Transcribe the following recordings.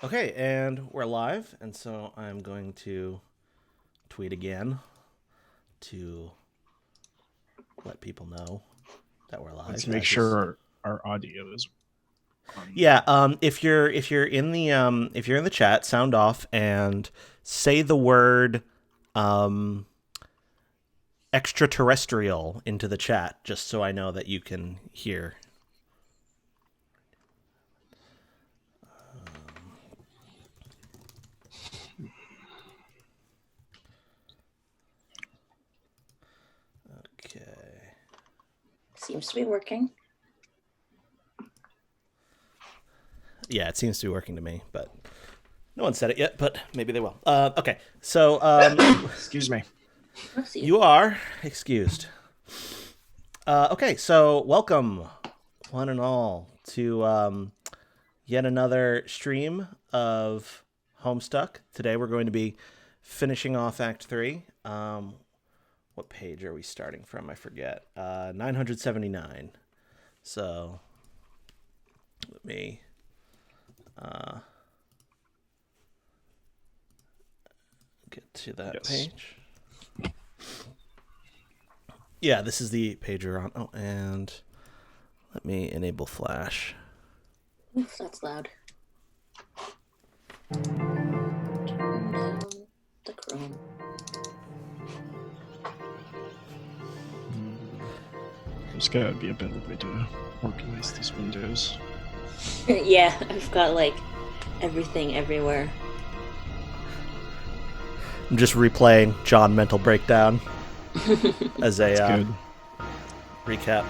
Okay, and we're live, and so I'm going to tweet again to let people know that we're live. Let's make sure our audio is on. Yeah, if you're in the chat, sound off and say the word extraterrestrial into the chat, just so I know that you can hear. Okay. Seems to be working. Yeah, it seems to be working to me, but no one said it yet, but maybe they will. Okay, so Excuse me. you are excused. Okay, so welcome, one and all, to yet another stream of Homestuck. Today we're going to be finishing off Act 3. What page are we starting from? I forget. 979. So let me get to that page. Yeah, this is the page we're on. Oh, and let me enable Flash. Oof, that's loud. Turn down the Chrome. There's gotta be a better way to organize these windows. Yeah, I've got like everything everywhere. I'm just replaying John Mental Breakdown as a recap.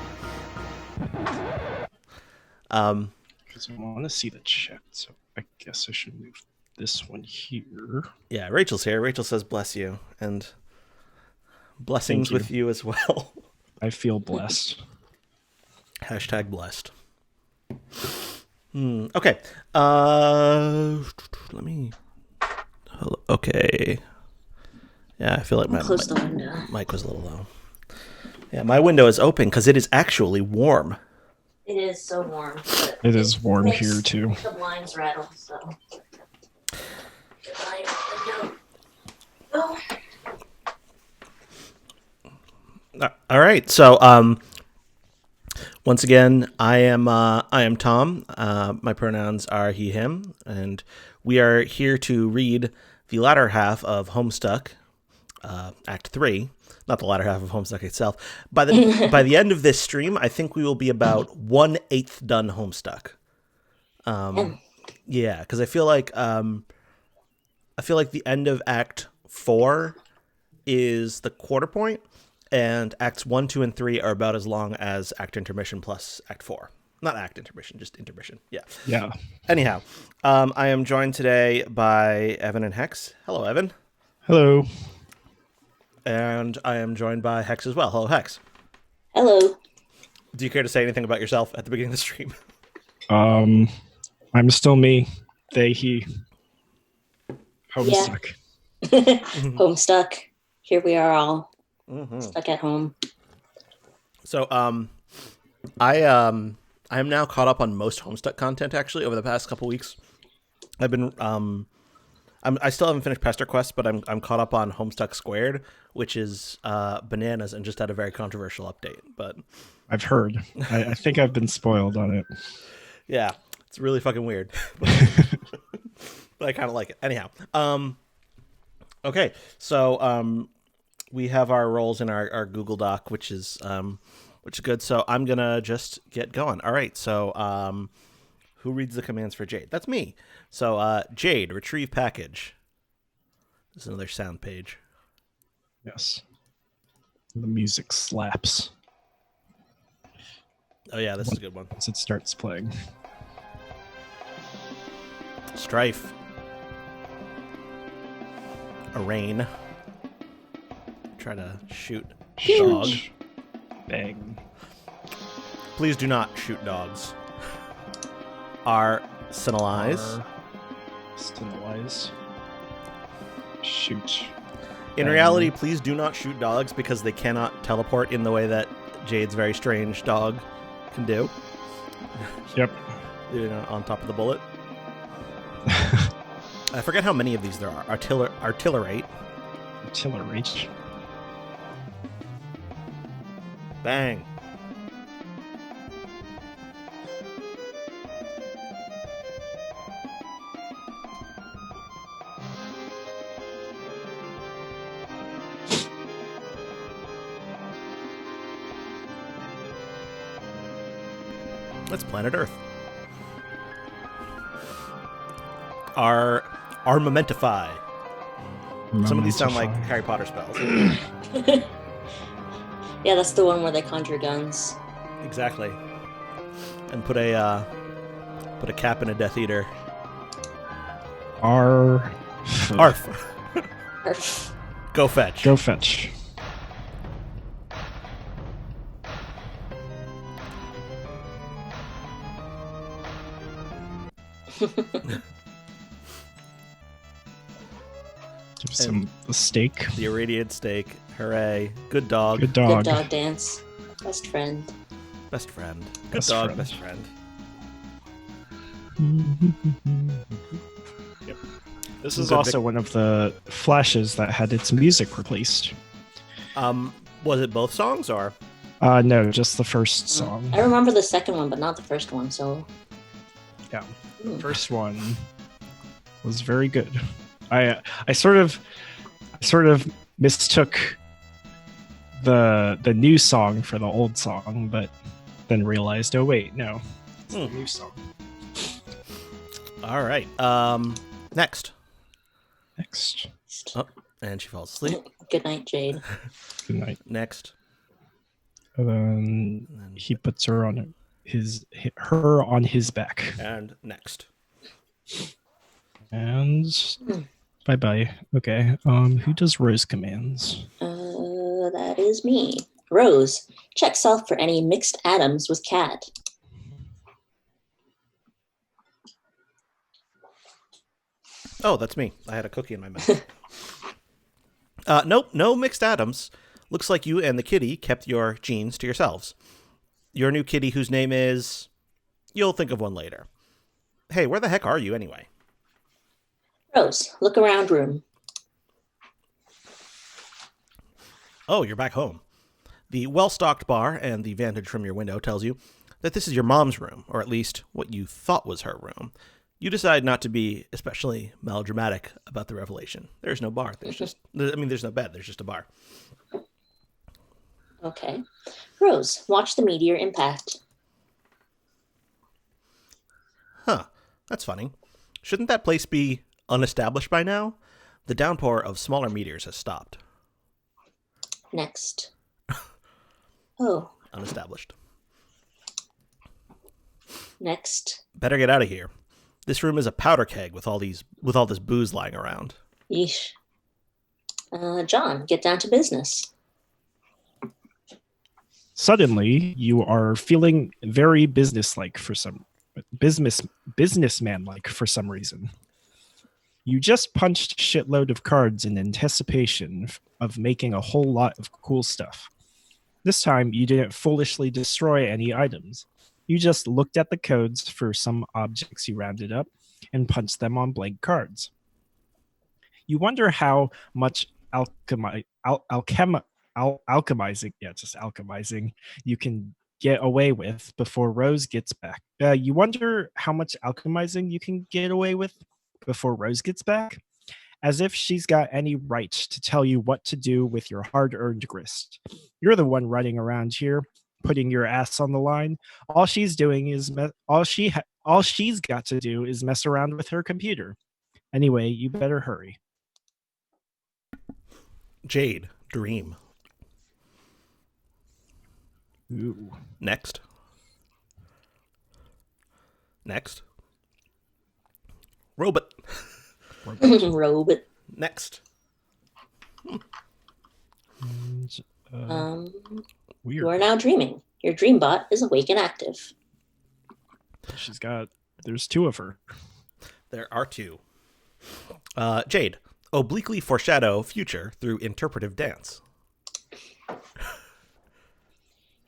Because I want to see the chat, so I guess I should move this one here. Yeah, Rachel's here. Rachel says bless you, and blessings with you as well. I feel blessed. Hashtag blessed. Okay. Let me... Okay. Yeah, I feel like my close the window. Mic was a little low. Yeah, my window is open because it is actually warm. It is so warm. It is warm here, too. The blinds rattle, so... Oh. All right, so once again, I am Tom. My pronouns are he, him, and we are here to read the latter half of Homestuck, Act 3. Not the latter half of Homestuck itself. By the end of this stream, I think we will be about 1/8 done Homestuck. Yeah, because I feel like the end of Act 4 is the quarter point, and Acts 1, 2, and 3 are about as long as Act Intermission plus Act 4. Not Act Intermission, just Intermission. Yeah. Yeah. Anyhow, I am joined today by Evan and Hex. Hello, Evan. Hello. And I am joined by Hex as well. Hello, Hex. Hello. Do you care to say anything about yourself at the beginning of the stream? I'm still me. They, he. Homestuck. Yeah. Homestuck. Here we are all stuck at home. So, I am now caught up on most Homestuck content actually over the past couple weeks. I've been I still haven't finished Pester Quest, but I'm caught up on Homestuck Squared, which is bananas and just had a very controversial update. But I've heard. I think I've been spoiled on it. Yeah, it's really fucking weird. But I kind of like it. Anyhow, okay, so we have our roles in our Google Doc, which is good. So I'm gonna just get going. All right, so who reads the commands for Jade? That's me. So Jade, retrieve package. This is another sound page. Yes. The music slaps. Oh yeah, this is a good one. Once it starts playing. Strife. Arraign. Try to shoot dog. Bang. Please do not shoot dogs. Arsenalize. Arsenalize. Shoot. In reality, please do not shoot dogs because they cannot teleport in the way that Jade's very strange dog can do. Yep. On top of the bullet. I forget how many of these there are. Artillerate. Artillerate. Bang. That's planet Earth. Armamentify. Some of these sound like Harry Potter spells. Yeah, that's the one where they conjure guns. Exactly. And put a cap in a Death Eater. Arf. Arf. Go fetch. Go fetch. Give some the steak. The irradiated steak. Hooray. Good dog. Good dog. Good dog dance. Best friend. Best friend. Good Best dog, friend. best friend. Yep. This is also one of the flashes that had its music replaced. Was it both songs or? No, just the first song. I remember the second one, but not the first one, so... Yeah. The first one was very good. I sort of mistook the new song for the old song, but then realized, oh wait, no, it's the new song. All right. Next. Oh, and she falls asleep. Good night, Jade. Good night. Next. And then he puts her on her on his back. And next. And bye bye. Okay. Who does Rose commands? That is me. Rose, check self for any mixed atoms with cat. Oh, that's me. I had a cookie in my mouth. Nope, no mixed atoms. Looks like you and the kitty kept your genes to yourselves. Your new kitty, whose name is... You'll think of one later. Hey, where the heck are you anyway? Rose, look around room. Oh, you're back home. The well-stocked bar and the vantage from your window tells you that this is your mom's room, or at least what you thought was her room. You decide not to be especially melodramatic about the revelation. There's no bar. There's no bed. There's just a bar. Okay. Rose, watch the meteor impact. Huh. That's funny. Shouldn't that place be unestablished by now? The downpour of smaller meteors has stopped. Next. Oh. Unestablished. Next. Better get out of here. This room is a powder keg with all this booze lying around. Yeesh. John, get down to business. Suddenly, you are feeling very businessman-like for some reason. You just punched a shitload of cards in anticipation of making a whole lot of cool stuff. This time, you didn't foolishly destroy any items. You just looked at the codes for some objects you rounded up and punched them on blank cards. You wonder how much alchemizing you can get away with before Rose gets back. You wonder how much alchemizing you can get away with before Rose gets back? As if she's got any right to tell you what to do with your hard-earned grist. You're the one running around here, putting your ass on the line. All she's doing is all she's got to do is mess around with her computer. Anyway, you better hurry. Jade, dream. Ooh. Next. Robot. Robot. Next. And, weird. You are now dreaming. Your dream bot is awake and active. There's two of her. There are two. Jade, obliquely foreshadow future through interpretive dance.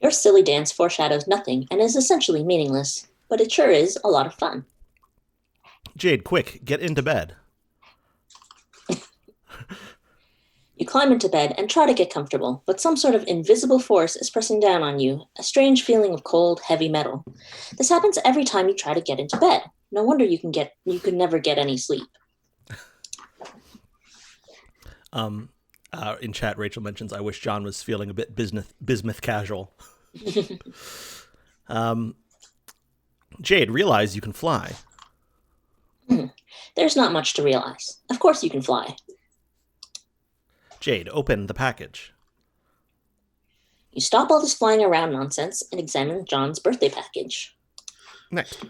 Your silly dance foreshadows nothing and is essentially meaningless, but it sure is a lot of fun. Jade, quick, get into bed. You climb into bed and try to get comfortable, but some sort of invisible force is pressing down on you, a strange feeling of cold, heavy metal. This happens every time you try to get into bed. No wonder you could never get any sleep. In chat, Rachel mentions, I wish John was feeling a bit bismuth casual. Jade, realize you can fly. There's not much to realize. Of course you can fly. Jade, open the package. You stop all this flying around nonsense and examine John's birthday package. Next.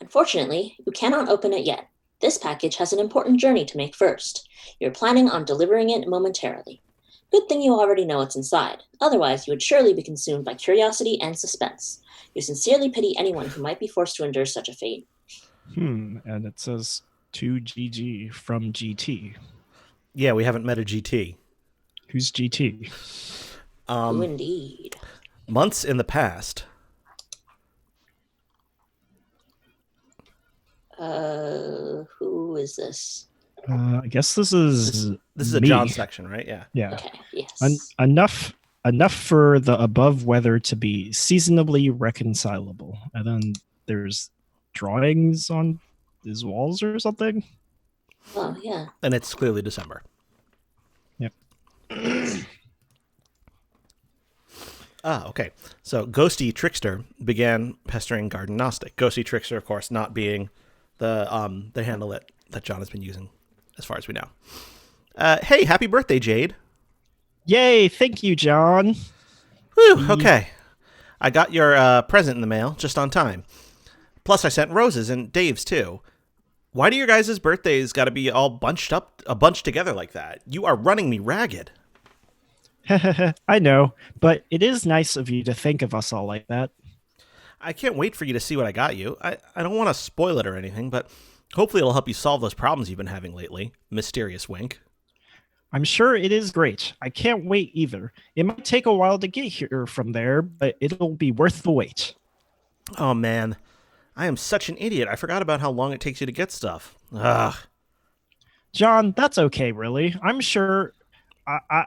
Unfortunately, you cannot open it yet. This package has an important journey to make first. You're planning on delivering it momentarily. Good thing you already know what's inside. Otherwise, you would surely be consumed by curiosity and suspense. You sincerely pity anyone who might be forced to endure such a fate. And it says to GG from GT. Yeah, we haven't met a GT. Who's GT? Who indeed? Months in the past. Who is this? I guess this is a me. John section, right? Yeah. Yeah. Okay, yes. Enough for the above weather to be seasonably reconcilable. And then there's drawings on his walls or something. Oh, yeah. And it's clearly December. Yep. Okay. So Ghosty Trickster began pestering Garden Gnostic. Ghosty Trickster, of course, not being the handle that John has been using, as far as we know. Hey, happy birthday, Jade. Yay, thank you, John. Whew, okay. I got your present in the mail just on time. Plus, I sent roses and Dave's, too. Why do your guys' birthdays got to be all bunched together like that? You are running me ragged. I know, but it is nice of you to think of us all like that. I can't wait for you to see what I got you. I don't want to spoil it or anything, but hopefully it'll help you solve those problems you've been having lately. Mysterious wink. I'm sure it is great. I can't wait either. It might take a while to get here from there, but it'll be worth the wait. Oh, man. I am such an idiot. I forgot about how long it takes you to get stuff. Ugh. John, that's okay, really. I'm sure I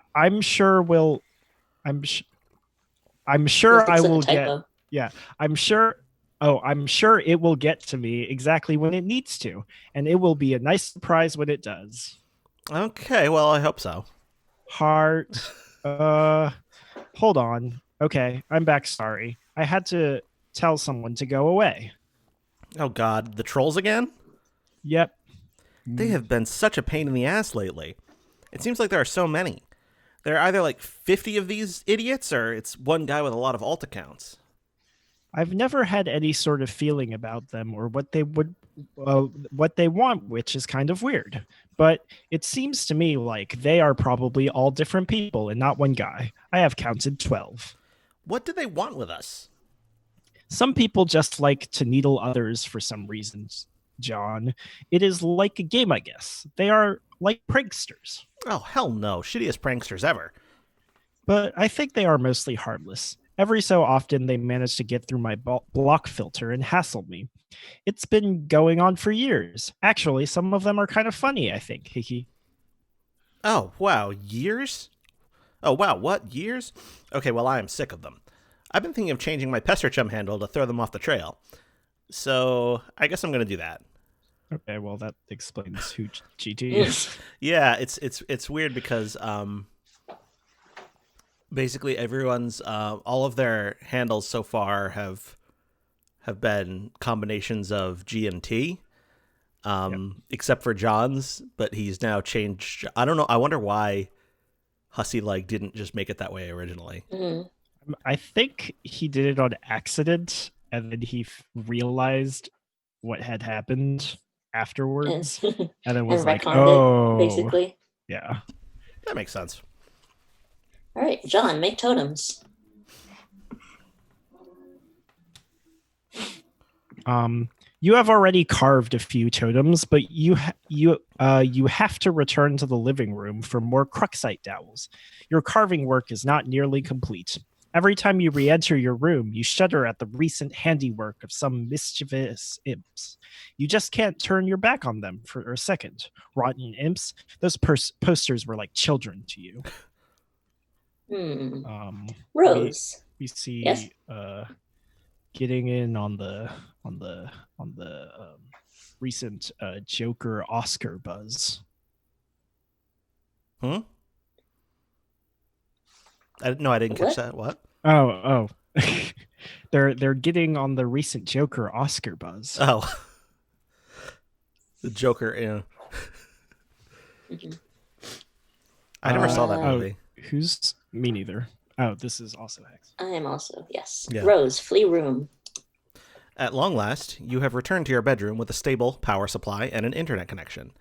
will get. Yeah, I'm sure it will get to me exactly when it needs to, and it will be a nice surprise when it does. Okay, well, I hope so. Heart. Hold on. Okay, I'm back. Sorry. I had to tell someone to go away. Oh, God. The trolls again? Yep. They have been such a pain in the ass lately. It seems like there are so many. There are either like 50 of these idiots, or it's one guy with a lot of alt accounts. I've never had any sort of feeling about them or what they want, which is kind of weird. But it seems to me like they are probably all different people and not one guy. I have counted 12. What do they want with us? Some people just like to needle others for some reasons, John. It is like a game, I guess. They are like pranksters. Oh, hell no. Shittiest pranksters ever. But I think they are mostly harmless. Every so often, they manage to get through my block filter and hassle me. It's been going on for years. Actually, some of them are kind of funny, I think. Hiki. Oh, wow. Years? Oh, wow. What? Years? Okay, well, I am sick of them. I've been thinking of changing my Pesterchum handle to throw them off the trail. So I guess I'm going to do that. Okay, well, that explains who GT is. Yeah, it's weird because basically everyone's all of their handles so far have been combinations of G and T, except for John's, but he's now changed. I don't know. I wonder why Hussey didn't just make it that way originally. Mm-hmm. I think he did it on accident, and then he realized what had happened afterwards, and then was like, "Oh, basically." Yeah, that makes sense. All right, John, make totems. You have already carved a few totems, but you have to return to the living room for more Cruxite dowels. Your carving work is not nearly complete. Every time you re-enter your room, you shudder at the recent handiwork of some mischievous imps. You just can't turn your back on them for a second. Rotten imps, those posters were like children to you. Rose. We see Yes? getting in on the recent Joker Oscar buzz. I didn't catch that. What? Oh. They're getting on the recent Joker Oscar buzz. Oh. The Joker, yeah. I never saw that movie. Who's me neither. Oh, this is also Hex. I am also, yes. Yeah. Rose, flee room. At long last, you have returned to your bedroom with a stable power supply and an internet connection.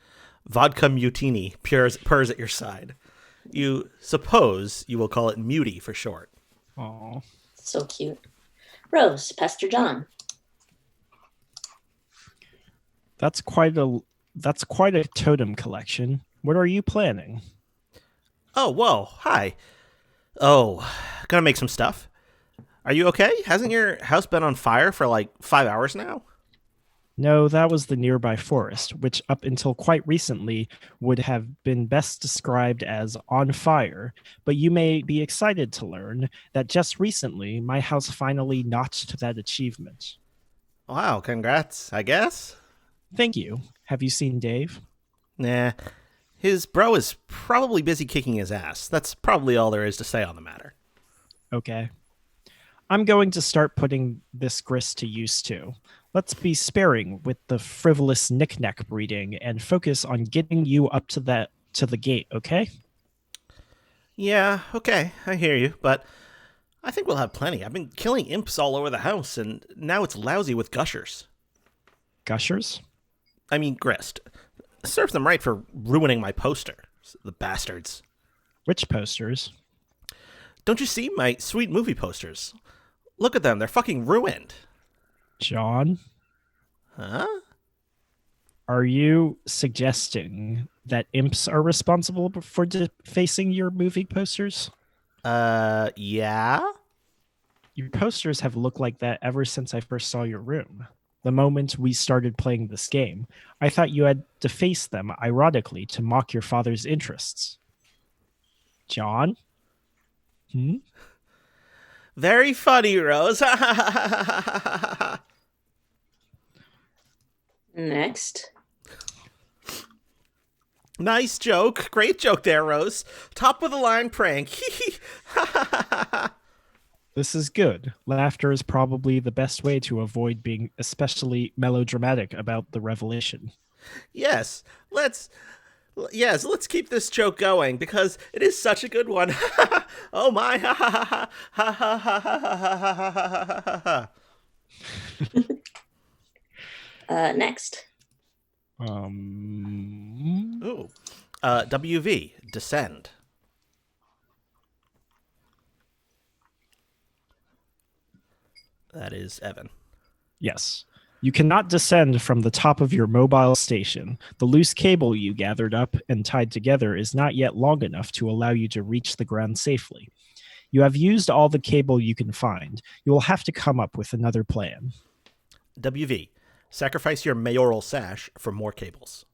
Vodka Mutini purrs at your side. You suppose you will call it Muty for short. Oh, so cute. Rose, Pastor John. That's quite a totem collection. What are you planning? Oh, whoa, hi. Oh, gonna make some stuff. Are you okay? Hasn't your house been on fire for like 5 hours now? No, that was the nearby forest, which up until quite recently would have been best described as on fire. But you may be excited to learn that just recently my house finally notched that achievement. Wow, congrats, I guess. Thank you. Have you seen Dave? Nah, his bro is probably busy kicking his ass. That's probably all there is to say on the matter. Okay. I'm going to start putting this grist to use too. Let's be sparing with the frivolous knick-knack breeding and focus on getting you up to the gate, okay? Yeah, okay, I hear you, but I think we'll have plenty. I've been killing imps all over the house, and now it's lousy with gushers. Gushers? I mean, grist. Serves them right for ruining my poster. The bastards. Which posters? Don't you see my sweet movie posters? Look at them, they're fucking ruined. John? Huh? Are you suggesting that imps are responsible for defacing your movie posters? Yeah? Your posters have looked like that ever since I first saw your room. The moment we started playing this game, I thought you had defaced them ironically to mock your father's interests. John? Very funny, Rose. Next. Nice joke. Great joke there, Rose. Top of the line prank. This is good. Laughter is probably the best way to avoid being especially melodramatic about the revelation. Yes, let's keep this joke going because it is such a good one. Oh my. Next. Ooh. WV, descend. That is Evan. Yes. You cannot descend from the top of your mobile station. The loose cable you gathered up and tied together is not yet long enough to allow you to reach the ground safely. You have used all the cable you can find. You will have to come up with another plan. WV, sacrifice your mayoral sash for more cables.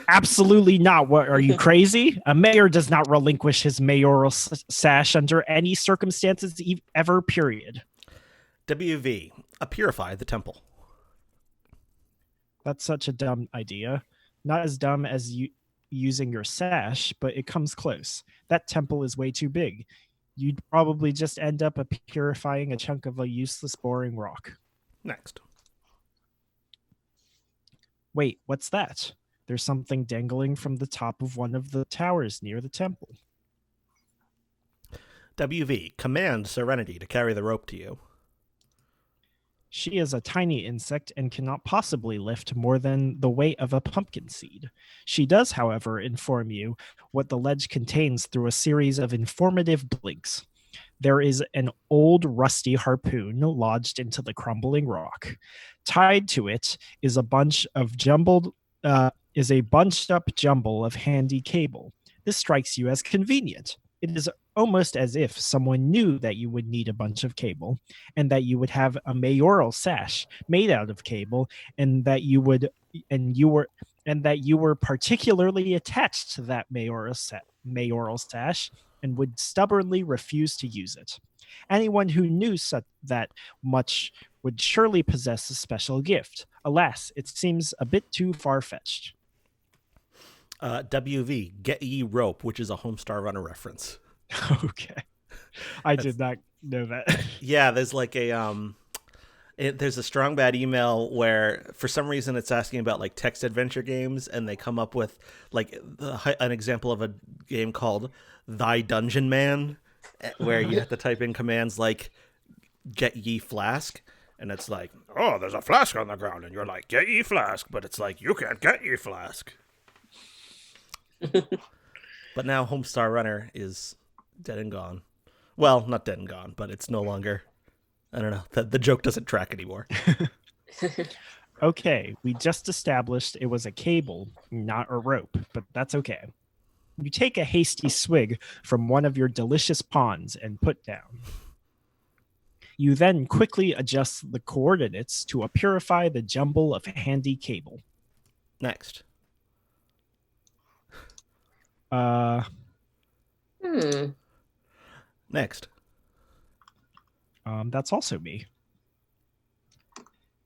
Absolutely not. What, are you crazy? A mayor does not relinquish his mayoral sash under any circumstances ever, period. WV, purify the temple. That's such a dumb idea. Not as dumb as you using your sash, but it comes close. That temple is way too big. You'd probably just end up purifying a chunk of a useless, boring rock. Next. Wait, what's that? There's something dangling from the top of one of the towers near the temple. WV, command Serenity to carry the rope to you. She is a tiny insect and cannot possibly lift more than the weight of a pumpkin seed. She does, however, inform you what the ledge contains through a series of informative blinks. There is an old rusty harpoon lodged into the crumbling rock. Tied to it is a bunched up jumble of handy cable. This strikes you as convenient. It is almost as if someone knew that you would need a bunch of cable, and that you would have a mayoral sash made out of cable, and that you were particularly attached to that mayoral sash and would stubbornly refuse to use it. Anyone who knew that much would surely possess a special gift. Alas, it seems a bit too far-fetched. WV, Get Ye Rope, which is a Homestar Runner reference. Okay. I did not know that. Yeah, there's like there's a strong bad email where for some reason it's asking about like text adventure games, and they come up with like an example of a game called Thy Dungeon Man, where you have to type in commands like Get Ye Flask, and it's like, oh, there's a flask on the ground, and you're like, Get Ye Flask, but it's like, you can't get Ye Flask. But now Homestar Runner is dead and gone. Well, not dead and gone, but it's no longer, I don't know, the joke doesn't track anymore. Okay, we just established it was a cable, not a rope, but that's okay. You take a hasty swig from one of your delicious ponds and put down. You then quickly adjust the coordinates to purify the jumble of handy cable. Next. Next. That's also me.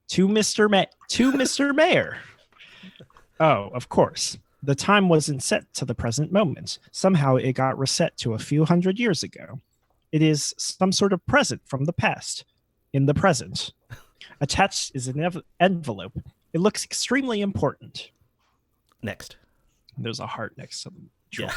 To Mr. Mayor. Oh, of course. The time wasn't set to the present moment. Somehow it got reset to a few hundred years ago. It is some sort of present from the past, in the present. Attached is an envelope. It looks extremely important. Next. There's a heart next to the Yeah.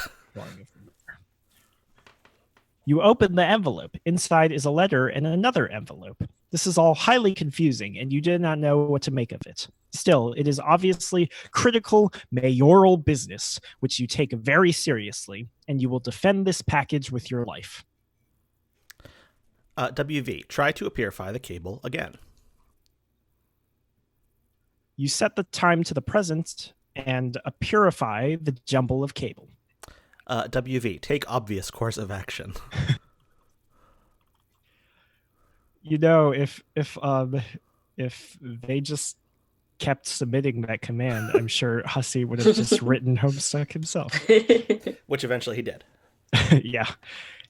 You open the envelope. Inside is a letter and another envelope. This is all highly confusing, and you did not know what to make of it. Still, it is obviously critical mayoral business, which you take very seriously, and you will defend this package with your life. WV, try to purify the cable again. You set the time to the present and purify the jumble of cable. WV, take obvious course of action. You know, if they just kept submitting that command, I'm sure Hussey would have just written Homestuck himself. Which eventually he did. Yeah.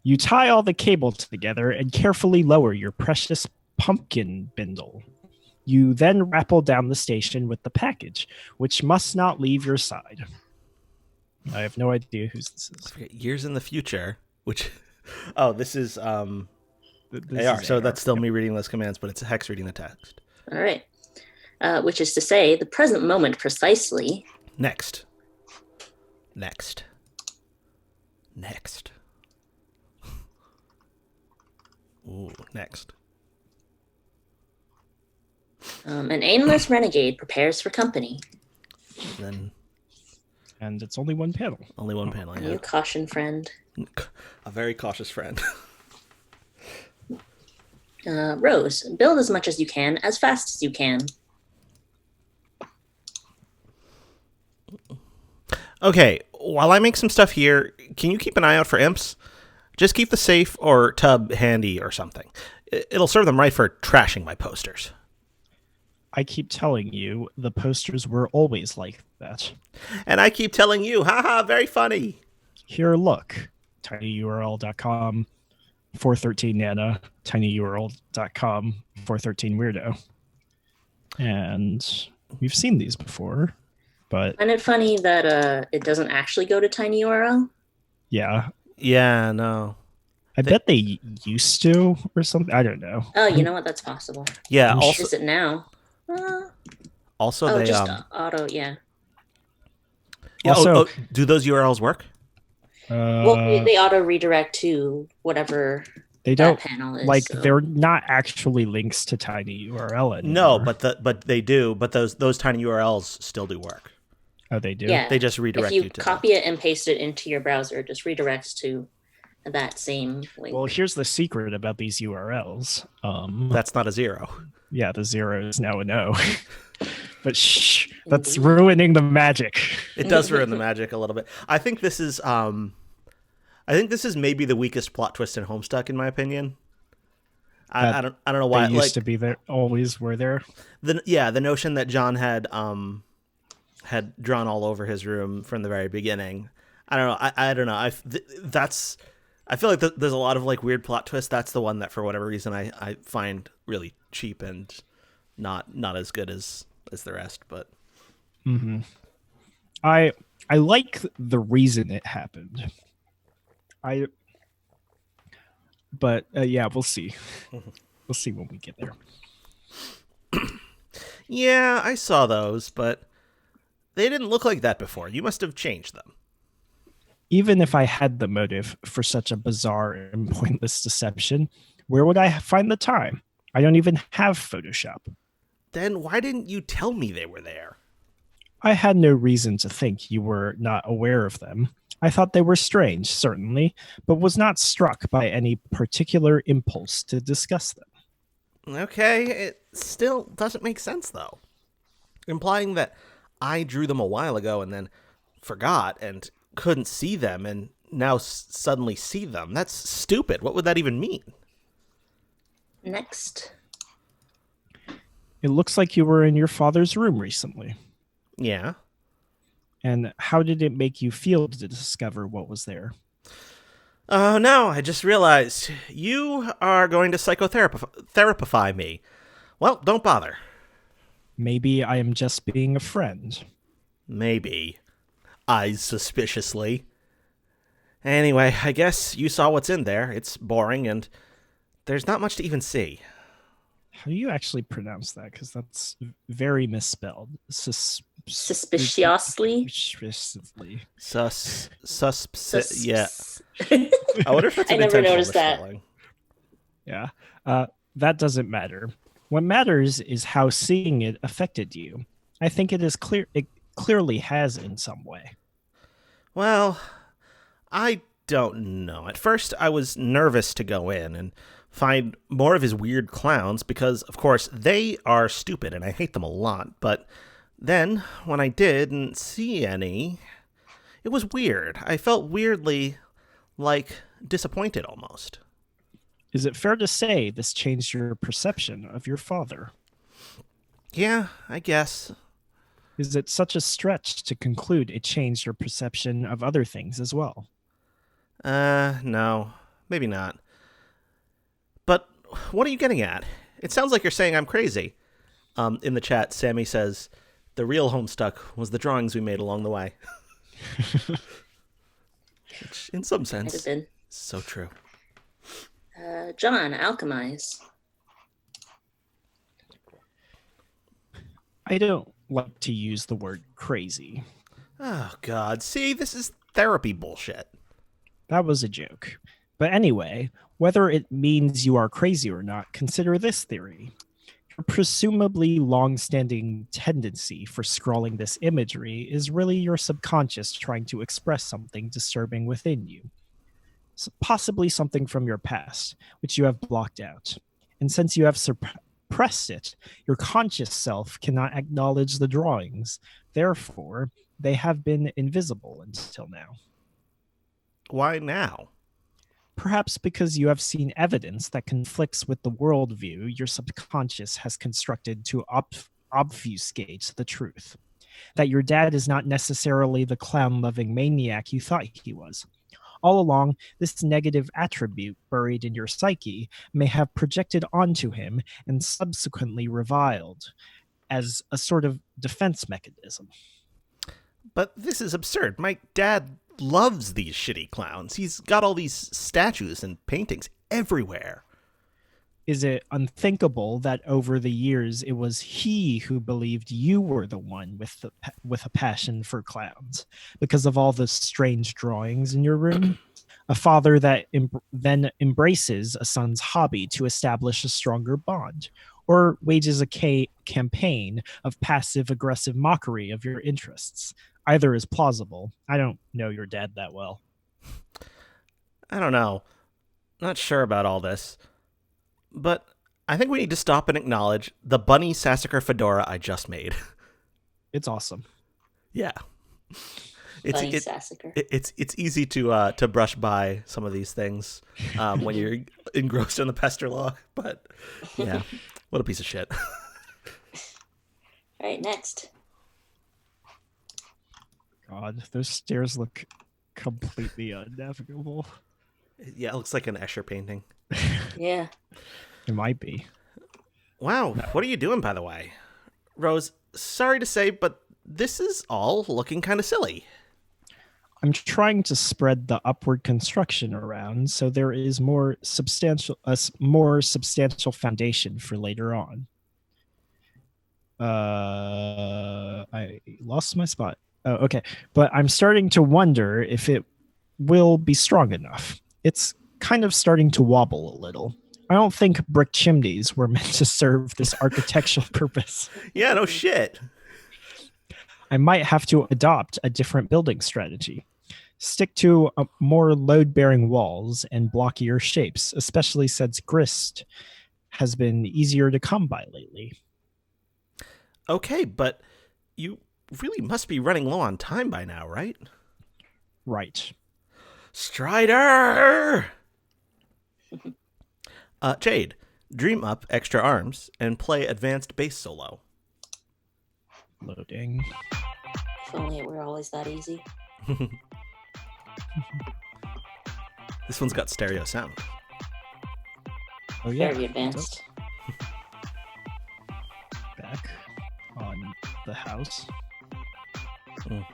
You tie all the cables together and carefully lower your precious pumpkin bindle. You then rappel down the station with the package, which must not leave your side. I have no idea whose this is. Years in the future, which... Oh, this is... This AR, is so AR. that's still me reading those commands, but it's Hex reading the text. All right. Which is to say, the present moment precisely. Next. Next. Next. Ooh, next. An aimless renegade prepares for company. Then And it's only one panel. only one panel, yeah. You caution, friend. A very cautious friend. Rose, build as much as you can, as fast as you can. Okay, while I make some stuff here, can you keep an eye out for imps? Just keep the safe or tub handy or something. It'll serve them right for trashing my posters. I keep telling you, the posters were always like that. And I keep telling you, haha, very funny. Here, look. tinyurl.com 413 Nana, tinyurl.com 413 Weirdo. And we've seen these before, but Isn't it funny that it doesn't actually go to TinyURL? yeah. Yeah, no. I bet they used to or something. I don't know. Oh, you know what? That's possible. Yeah, Is it now? also they just auto, yeah. yeah, Also- do those URLs work? Well, they auto redirect to whatever They that don't panel is. like so. they're not actually links to TinyURL anymore. No, but they do. But those tiny URLs still do work. Oh, they do. Yeah. They just redirect if you you to copy it and paste it into your browser, it just redirects to that same link. Well, here's the secret about these URLs. That's not a zero. Yeah, the 0 is now a no. But shh, that's Indeed. ruining the magic. It does ruin the magic a little bit. I think this is I think this is maybe the weakest plot twist in Homestuck, in my opinion. That I don't know why. They used to be there, always were there. The notion that John had drawn all over his room from the very beginning. I don't know. I don't know. I feel like there's a lot of like weird plot twists. That's the one that for whatever reason I find really cheap and not as good as the rest. But I like the reason it happened. But yeah, we'll see. We'll see when we get there. yeah, I saw those, but they didn't look like that before. You must have changed them. Even if I had the motive for such a bizarre and pointless deception, where would I find the time? I don't even have Photoshop. Then why didn't you tell me they were there? I had no reason to think you were not aware of them. I thought they were strange, certainly, but was not struck by any particular impulse to discuss them. Okay, it still doesn't make sense, though. Implying that I drew them a while ago and then forgot and couldn't see them and now suddenly see them. That's stupid. What would that even mean? Next. It looks like you were in your father's room recently. Yeah. And how did it make you feel to discover what was there? Oh, no, I just realized you are going to psychotherapify me. Well, don't bother. Maybe I am just being a friend. Maybe. Eyes suspiciously. Anyway, I guess you saw what's in there. It's boring, and there's not much to even see. How do you actually pronounce that? Because that's very misspelled. Suspiciously? Yeah. I wonder if that's I an never intentional noticed that. misspelling. Yeah. That doesn't matter. What matters is how seeing it affected you. I think it is clear. It clearly has in some way. Well, I don't know. At first, I was nervous to go in and find more of his weird clowns because, of course, they are stupid and I hate them a lot. But then, when I didn't see any, it was weird. I felt weirdly, like, disappointed almost. Is it fair to say this changed your perception of your father? Yeah, I guess. Is it such a stretch to conclude it changed your perception of other things as well? No, maybe not. But what are you getting at? It sounds like you're saying I'm crazy. In the chat, Sammy says, the real Homestuck was the drawings we made along the way. Which, in some sense, Might have been. is so true. John, alchemize. I don't like to use the word crazy. Oh, God. See, this is therapy bullshit. That was a joke. But anyway, whether it means you are crazy or not, consider this theory. Your presumably long-standing tendency for scrawling this imagery is really your subconscious trying to express something disturbing within you. Possibly something from your past, which you have blocked out. And since you have suppressed it, your conscious self cannot acknowledge the drawings. Therefore, they have been invisible until now. Why now? Perhaps because you have seen evidence that conflicts with the worldview your subconscious has constructed to obfuscate the truth. That your dad is not necessarily the clown-loving maniac you thought he was. All along, this negative attribute buried in your psyche may have projected onto him and subsequently reviled as a sort of defense mechanism. But this is absurd. My dad loves these shitty clowns. He's got all these statues and paintings everywhere. Is it unthinkable that over the years it was he who believed you were the one with a passion for clowns because of all the strange drawings in your room? A father that then embraces a son's hobby to establish a stronger bond, or wages a campaign of passive-aggressive mockery of your interests. Either is plausible. I don't know your dad that well. I don't know. Not sure about all this. But I think we need to stop and acknowledge the bunny Sassacre fedora I just made. It's awesome. Yeah. Funny Sassacre. It's easy to brush by some of these things when you're engrossed in the pester law, but yeah, what a piece of shit. All right, next. God, those stairs look completely unnavigable. Yeah, it looks like an Escher painting. Yeah. It might be. Wow, what are you doing, by the way? Rose, sorry to say, but this is all looking kind of silly. I'm trying to spread the upward construction around so there is more substantial foundation for later on. I lost my spot. Oh, okay. But I'm starting to wonder if it will be strong enough. It's kind of starting to wobble a little. I don't think brick chimneys were meant to serve this architectural purpose. Yeah, no shit. I might have to adopt a different building strategy. Stick to more load-bearing walls and blockier shapes, especially since grist has been easier to come by lately. Okay, but you really must be running low on time by now, right? Right. Strider! Jade, dream up extra arms and play advanced bass solo. Loading. If only it were always that easy. This one's got stereo sound. Oh yeah. Very advanced. Back on the house. Mm.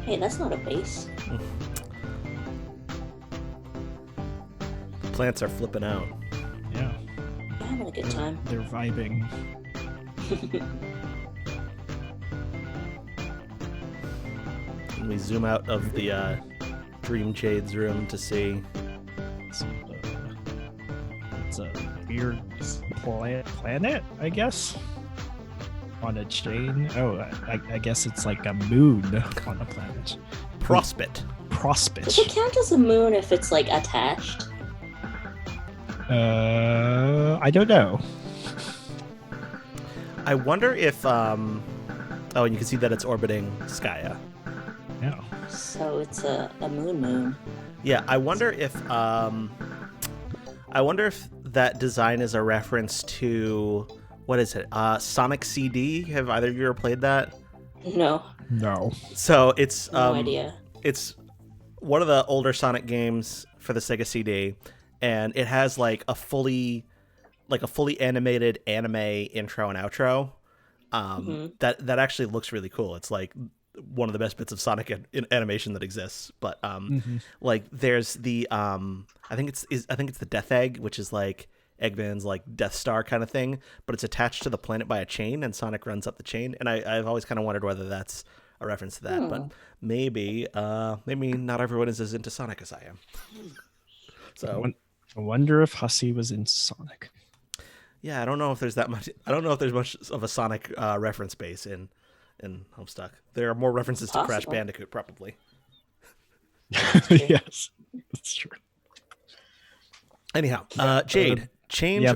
Hey, that's not a bass. The plants are flipping out. Yeah. You're having a good time. They're vibing. Let me zoom out of the Dream Jade's room to see. It's a weird planet, I guess. On a chain. Oh, I guess it's like a moon on a planet. Prospect. Does it count as a moon if it's like attached? I don't know. I wonder if oh, and you can see that it's orbiting Skya. Yeah. So it's a moon. Yeah, I wonder if that design is a reference to, what is it? Sonic CD. Have either of you ever played that? No. So it's No idea. It's one of the older Sonic games for the Sega CD, and it has like a fully animated anime intro and outro. That actually looks really cool. It's like one of the best bits of Sonic animation that exists. But like there's the I think it's the Death Egg, which is like Eggman's like Death Star kind of thing, but it's attached to the planet by a chain, and Sonic runs up the chain. And I've always kind of wondered whether that's a reference to that, but maybe not everyone is as into Sonic as I am. So I wonder if Hussey was in Sonic. Yeah, I don't know if there's that much. I don't know if there's much of a Sonic reference base in Homestuck. There are more references to Crash Bandicoot, probably. Yes, that's true. Anyhow, Jade, change. Yeah,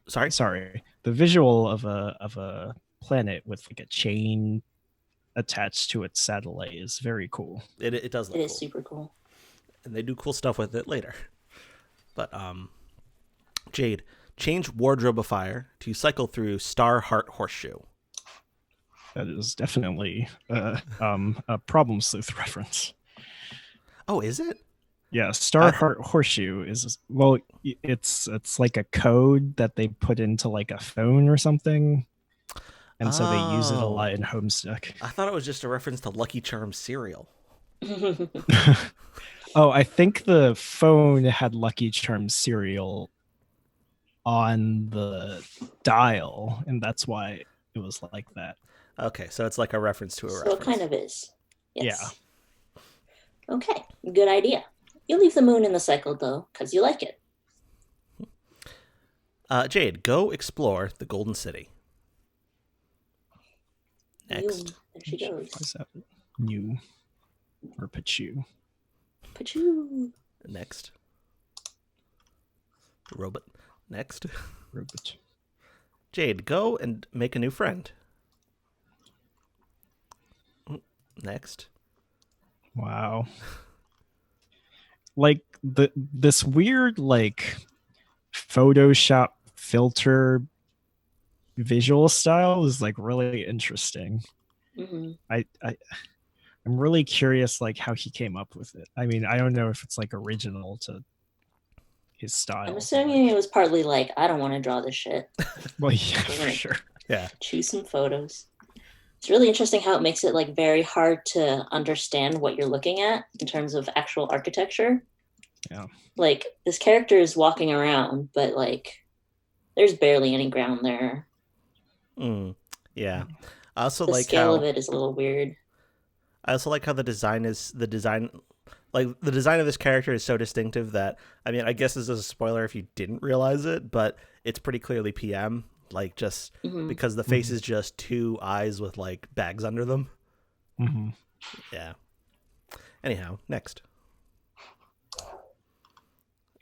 sorry. The visual of a planet with like a chain attached to its satellite is very cool. It does look cool. It is cool. super cool. And they do cool stuff with it later. But Jade, change Wardrobifier to cycle through Star Heart Horseshoe. That is definitely a Problem Sleuth reference. Oh, is it? Yeah, Star Heart Horseshoe is, well, it's like a code that they put into like a phone or something. And so they use it a lot in Homestuck. I thought it was just a reference to Lucky Charms cereal. Oh, I think the phone had Lucky Charms cereal on the dial, and that's why it was like that. Okay, so it's like a reference to a reference. So it kind of is. Yes. Yeah. Okay, good idea. You leave the moon in the cycle, though, because you like it. Jade, go explore the Golden City. Next. There she goes. What's that? New. Or Pachu. Pachoo. Next. Robot. Next. Robot. Jade, go and make a new friend. Next. Wow. Like this weird like Photoshop filter visual style is like really interesting. Mm-hmm. I'm really curious like how he came up with it. I mean, I don't know if it's like original to his style. I'm assuming it was partly like, I don't want to draw this shit. Well, yeah, for sure. Yeah. Choose some photos. It's really interesting how it makes it like very hard to understand what you're looking at in terms of actual architecture. Yeah. Like this character is walking around, but like there's barely any ground there. Yeah. I also The like scale how of it is a little weird. I also like how the design like the design of this character is so distinctive that, I mean, I guess this is a spoiler if you didn't realize it, but it's pretty clearly PM, like just because the face is just two eyes with like bags under them. Mm-hmm. Yeah. Anyhow, next.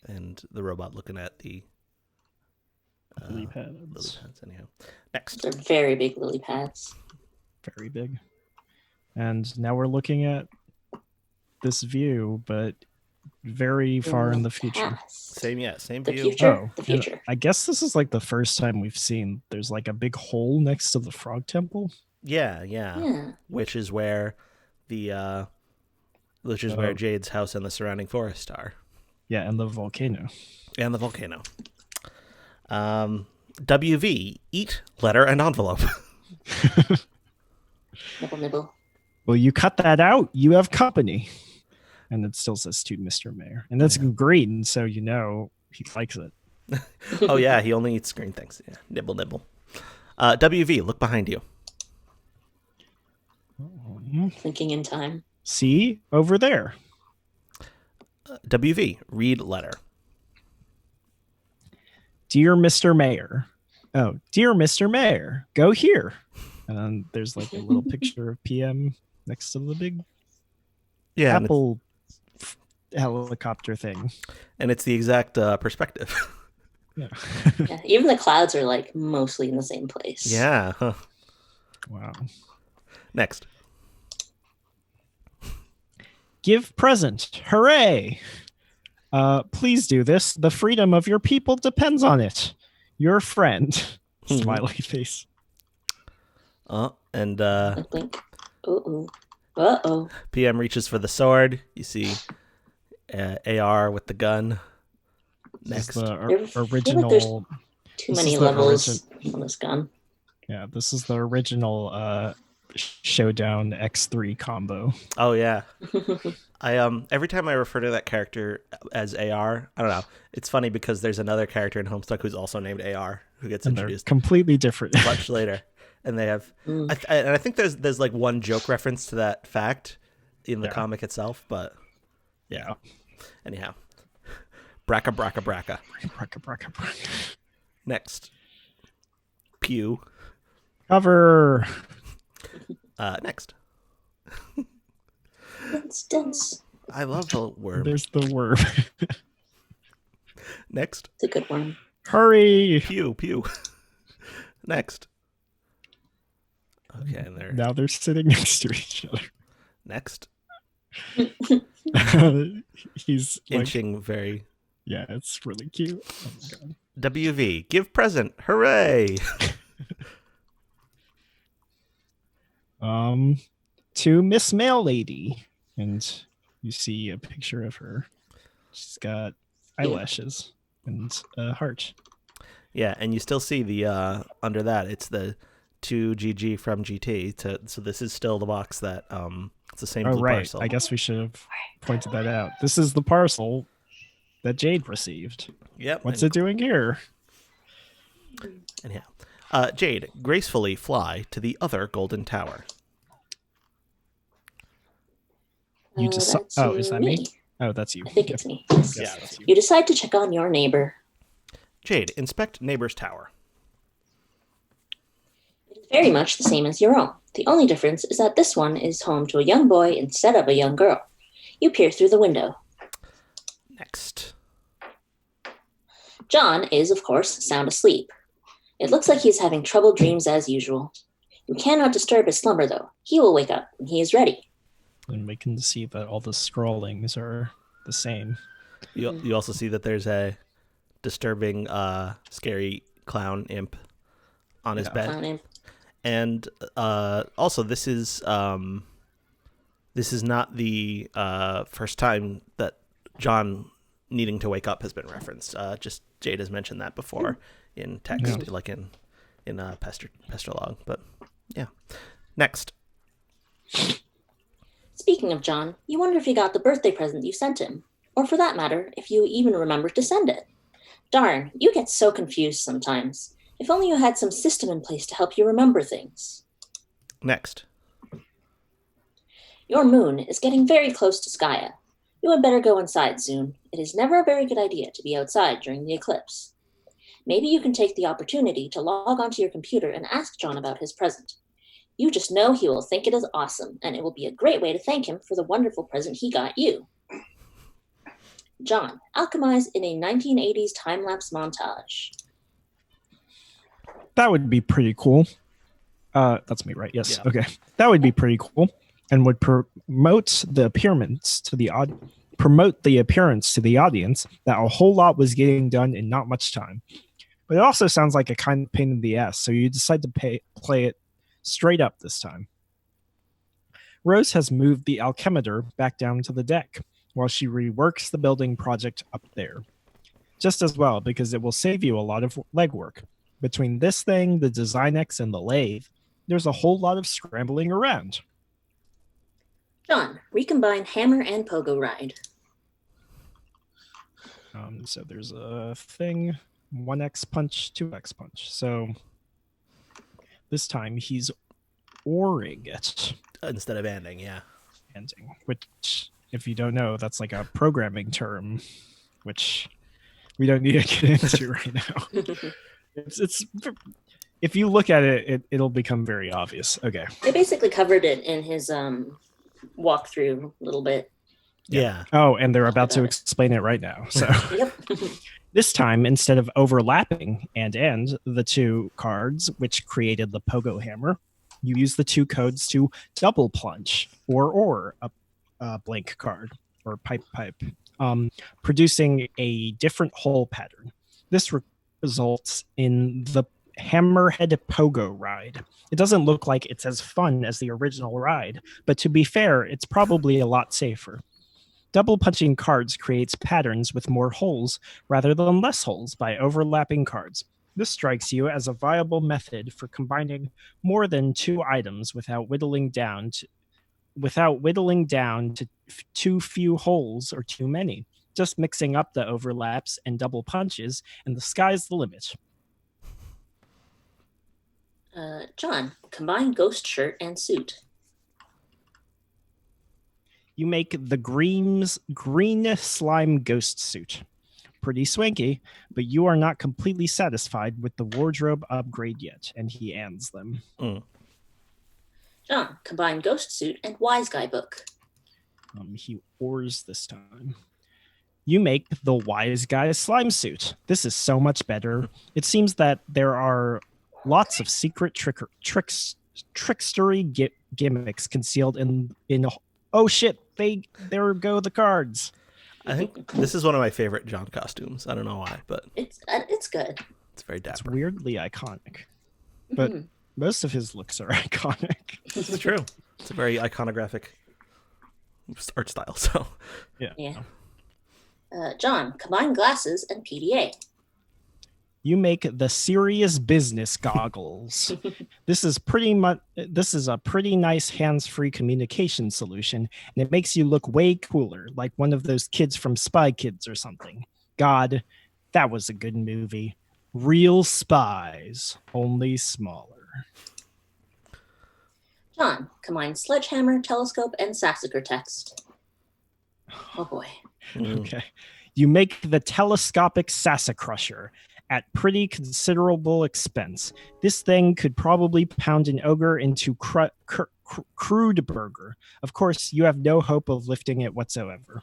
And the robot looking at the Lily pads. lily pads. Anyhow, next. They're very big lily pads. Very big. And now we're looking at this view, but very far in the future. Past. Same The view. future. The and future. I guess this is like the first time we've seen there's like a big hole next to the frog temple. Yeah. Which is where the where Jade's house and the surrounding forest are. Yeah, and the volcano. And the volcano. WV, eat letter and envelope. Nibble, nibble. Well, you cut that out, you have company. And it still says to Mr. Mayor. And that's green, so you know he likes it. Oh, yeah, he only eats green things. Yeah. Nibble, nibble. WV, look behind you. Thinking in time. See? Over there. WV, read letter. Dear Mr. Mayor. Oh, dear Mr. Mayor, go here. And then there's like a little picture of PM next to the big Apple helicopter thing. And it's the exact perspective. Yeah. Yeah. Even the clouds are like mostly in the same place. Yeah. Huh. Wow. Next. Give present. Hooray. Please do this. The freedom of your people depends on it. Your friend. Smiley face. And Blink, blink. Uh-oh. Uh-oh. PM reaches for the sword. You see AR with the gun. Next. This is I the feel like original. there's too This many is the levels on this gun. Yeah, this is the original Showdown X3 combo. Oh yeah. I every time I refer to that character as AR, I don't know. It's funny because there's another character in Homestuck who's also named AR who gets And they're introduced completely different. much later, and they have. And I think there's like one joke reference to that fact in the comic itself, but Yeah. anyhow, bracka bracka bracka. Bracka, bracka, bracka. Next, Pew. Cover. Next, Dense. I love the worm. There's the worm. Next, It's a good one. Hurry. Pew Pew. Next. Okay, and Now they're sitting next to each other. next, He's like, inching very. yeah, it's really cute. Oh my God. WV, give present, hooray! To Miss Mail Lady, and you see a picture of her. She's got eyelashes and a heart. Yeah, and you still see the under that it's the 2GG from GT. So this is still the box that it's the same Oh blue right, parcel. I guess we should have pointed that out. This is the parcel that Jade received. Yep. What's it doing here? Anyhow, Jade, gracefully fly to the other golden tower. You just saw. That's Oh, is that me? me? Oh, that's you. I think it's me. Yes. Yeah, that's you. You decide to check on your neighbor. Jade, inspect neighbor's tower. It is very much the same as your own. The only difference is that this one is home to a young boy instead of a young girl. You peer through the window. Next. John is, of course, sound asleep. It looks like he is having troubled dreams as usual. You cannot disturb his slumber, though. He will wake up when he is ready. And we can see that all the scrollings are the same. You also see that there's a disturbing, scary clown imp on his bed. Clown imp. And also, this is not the first time that John needing to wake up has been referenced. Just Jade has mentioned that before in text, like in Pestrolog. But yeah, next. Speaking of John, you wonder if he got the birthday present you sent him, or for that matter, if you even remembered to send it. Darn, you get so confused sometimes. If only you had some system in place to help you remember things. Next. Your moon is getting very close to Skya. You had better go inside soon. It is never a very good idea to be outside during the eclipse. Maybe you can take the opportunity to log onto your computer and ask John about his present. You just know he will think it is awesome, and it will be a great way to thank him for the wonderful present he got you. John, alchemize in a 1980s time-lapse montage. That would be pretty cool. That's me, right? Yes. Yeah. Okay. That would be pretty cool, and would promote the appearance to the audience that a whole lot was getting done in not much time. But it also sounds like a kind of pain in the ass, so you decide to play it straight up this time. Rose has moved the alchemeter back down to the deck while she reworks the building project up there. Just as well, because it will save you a lot of legwork. Between this thing, the Design-X, and the lathe, there's a whole lot of scrambling around. John, recombine hammer and pogo ride. So there's a thing, 1x punch, 2x punch. So this time he's oring it. Instead of ending, yeah. Ending, which, if you don't know, that's like a programming term, which we don't need to get into right now. It's if you look at it, it'll become very obvious. Okay. They basically covered it in his walkthrough a little bit. Yeah. Oh, and they're about to explain it right now. So Yep. this time, instead of overlapping and end the two cards, which created the pogo hammer, you use the two codes to double plunge or a blank card or pipe, producing a different hole pattern. This results in the Hammerhead Pogo Ride. It doesn't look like it's as fun as the original ride, but to be fair, it's probably a lot safer. Double punching cards creates patterns with more holes rather than less holes by overlapping cards. This strikes you as a viable method for combining more than two items without whittling down to too few holes or too many. Just mixing up the overlaps and double punches, and the sky's the limit. John, combine ghost shirt and suit. You make the green slime ghost suit. Pretty swanky, but you are not completely satisfied with the wardrobe upgrade yet, and he ends them. John, combine ghost suit and wise guy book. He oars this time. You make the wise guy slime suit. This is so much better. It seems that there are lots of secret trickstery gimmicks concealed in. Oh shit! There go the cards. I think this is one of my favorite John costumes. I don't know why, but It's good. it's very dapper. It's weirdly iconic, but most of his looks are iconic. It's true. It's a very iconographic art style. So Yeah. John, combine glasses and PDA. You make the serious business goggles. This is a pretty nice hands-free communication solution, and it makes you look way cooler, like one of those kids from Spy Kids or something. God, that was a good movie. Real spies, only smaller. John, combine sledgehammer, telescope, and Sassacre text. Oh boy. Okay. You make the telescopic Sassacrusher, at pretty considerable expense. This thing could probably pound an ogre into crude burger. Of course, you have no hope of lifting it whatsoever.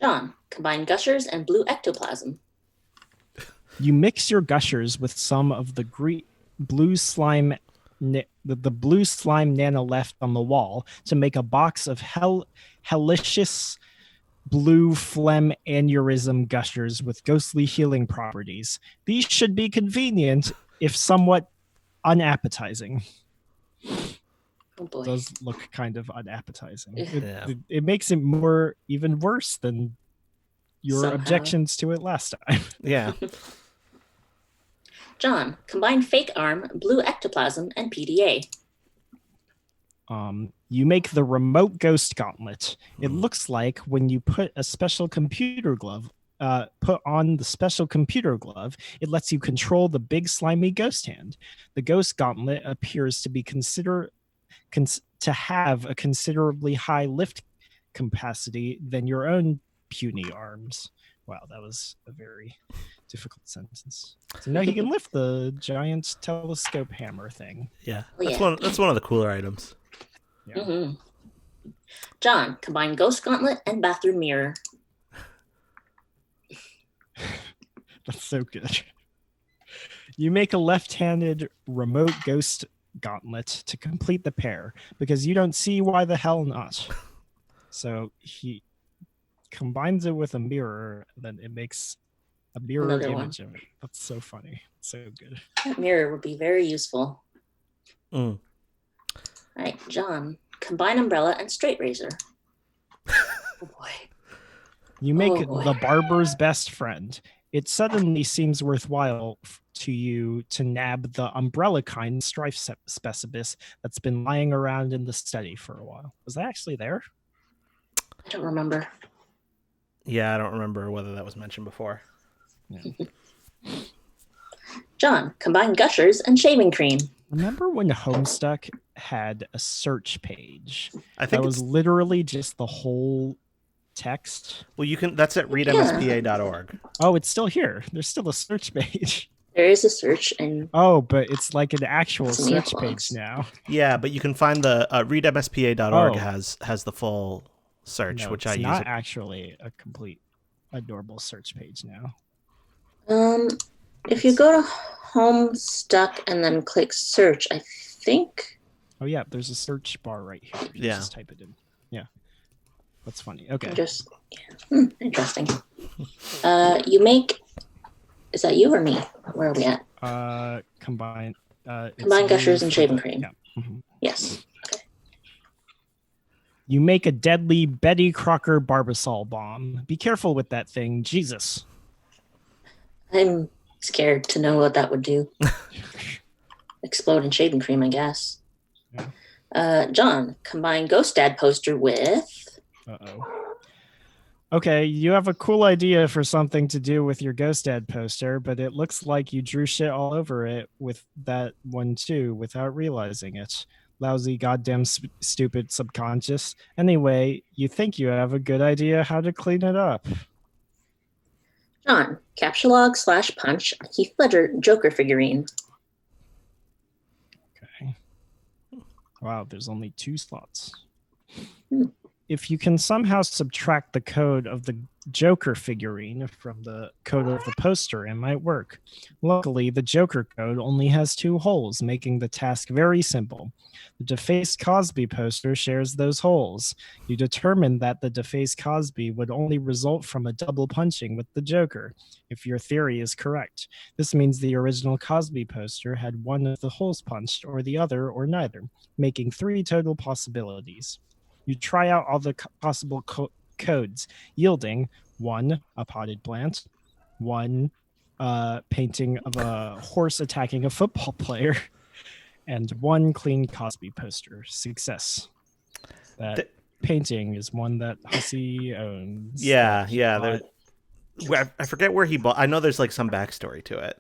John, combine gushers and blue ectoplasm. You mix your gushers with some of the blue slime, the blue slime nana left on the wall to make a box of helicious blue phlegm aneurysm gushers with ghostly healing properties. These should be convenient, if somewhat unappetizing. Oh boy. It does look kind of unappetizing. Yeah. It makes it more even worse than your Somehow. objections to it last time. Yeah. John, combine fake arm, blue ectoplasm, and PDA. You make the remote ghost gauntlet. It looks like when you put a special computer glove, put on the special computer glove, it lets you control the big slimy ghost hand. The ghost gauntlet appears to be to have a considerably high lift capacity than your own puny arms. Wow, that was a very difficult sentence. So now he can lift the giant telescope hammer thing. Yeah. Oh, That's yeah. one of the cooler items. Yeah. Mm-hmm. John, combine ghost gauntlet and bathroom mirror. That's so good. You make a left-handed remote ghost gauntlet to complete the pair because you don't see why the hell not. So he combines it with a mirror, then it makes a mirror Another image of it. That's so funny. So good. That mirror would be very useful. Mm. All right, John, combine umbrella and straight razor. Oh boy. You make Oh, boy. the barber's best friend. It suddenly seems worthwhile to you to nab the umbrella kind strife specibus that's been lying around in the study for a while. Was that actually there? I don't remember. Yeah, I don't remember whether that was mentioned before. Yeah. John, combine gushers and shaving cream. Remember when Homestuck had a search page? I think That was literally just the whole text. well, you can. That's at readmspa.org. Oh, it's still here. There's still a search page. There is a search and Oh, but it's like an actual Some search earplugs. page now. Yeah, but you can find the readmspa.org Oh. has the full search, No, which it's I use. not actually a normal search page now. if you go to Homestuck and then click search, I think Oh yeah, there's a search bar right here. You Yeah. just type it in. Yeah, that's funny. Okay. just interesting. You make, is that you or me? Where are we at? Combine. It's Combine gushers you and for shaving the- cream. Yeah. Mhm. Yes. You make a deadly Betty Crocker Barbasol bomb. Be careful with that thing. Jesus. I'm scared to know what that would do. Explode in shaving cream, I guess. John, combine Ghost Dad poster with. Uh-oh. Okay, you have a cool idea for something to do with your Ghost Dad poster, but it looks like you drew shit all over it with that one too, without realizing it. Lousy, goddamn, stupid subconscious. Anyway, you think you have a good idea how to clean it up. John, capture log / punch Heath Ledger Joker figurine. Okay. Wow, there's only 2 slots. Hmm. If you can somehow subtract the code of the Joker figurine from the code of the poster, it might work. Luckily, the Joker code only has 2 holes, making the task very simple. The defaced Cosby poster shares those holes. You determine that the defaced Cosby would only result from a double punching with the Joker, if your theory is correct. This means the original Cosby poster had one of the holes punched, or the other, or neither, making 3 total possibilities. You try out all the possible codes, yielding 1, a potted plant, 1, painting of a horse attacking a football player, and 1 clean Cosby poster. Success. That painting is one that Hussey owns. Yeah. I forget where he bought. I know there's like some backstory to it.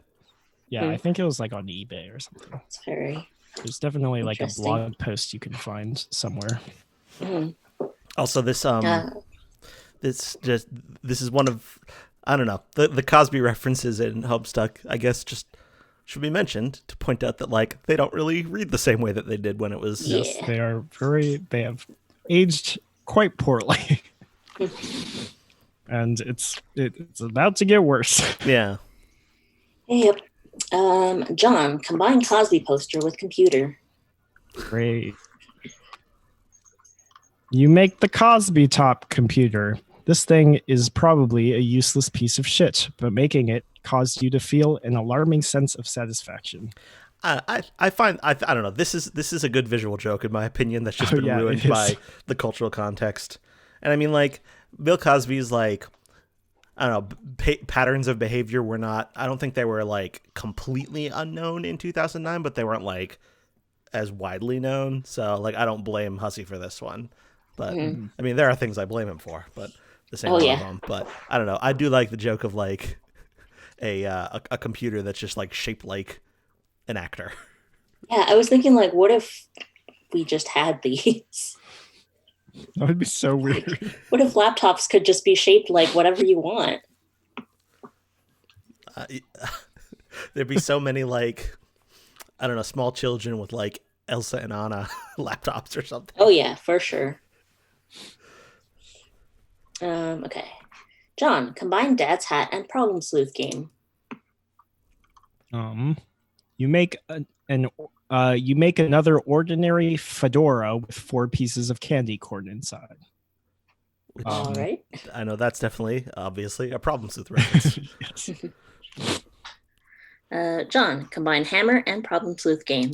Yeah, I think it was like on eBay or something. It's very. There's definitely like a Interesting. blog post you can find somewhere. Mhm. Also, this is one of I don't know. The Cosby references in Homestuck, I guess, just should be mentioned to point out that like they don't really read the same way that they did when it was. Yeah. Yes, they have aged quite poorly. And it's about to get worse. Yeah. Yep. John, combine Cosby poster with computer. Great. You make the Cosby top computer. This thing is probably a useless piece of shit, but making it caused you to feel an alarming sense of satisfaction. I find I don't know. This is a good visual joke in my opinion. That's just been ruined by the cultural context. And I mean, like Bill Cosby's like, I don't know, patterns of behavior were not. I don't think they were like completely unknown in 2009, but they weren't like as widely known. So like, I don't blame Hussey for this one. But I mean, there are things I blame him for, but this ain't one of them. But I don't know. I do like the joke of like a computer that's just like shaped like an actor. Yeah, I was thinking like, what if we just had these? That would be so weird. Like, what if laptops could just be shaped like whatever you want? There'd be so many like, I don't know, small children with like Elsa and Anna laptops or something. Oh yeah, for sure. Okay. John, combine Dad's hat and Problem Sleuth game. You make you make another ordinary fedora with 4 pieces of candy corn inside. All right. I know that's definitely, obviously, a Problem Sleuth reference. Yes. John, combine hammer and Problem Sleuth game.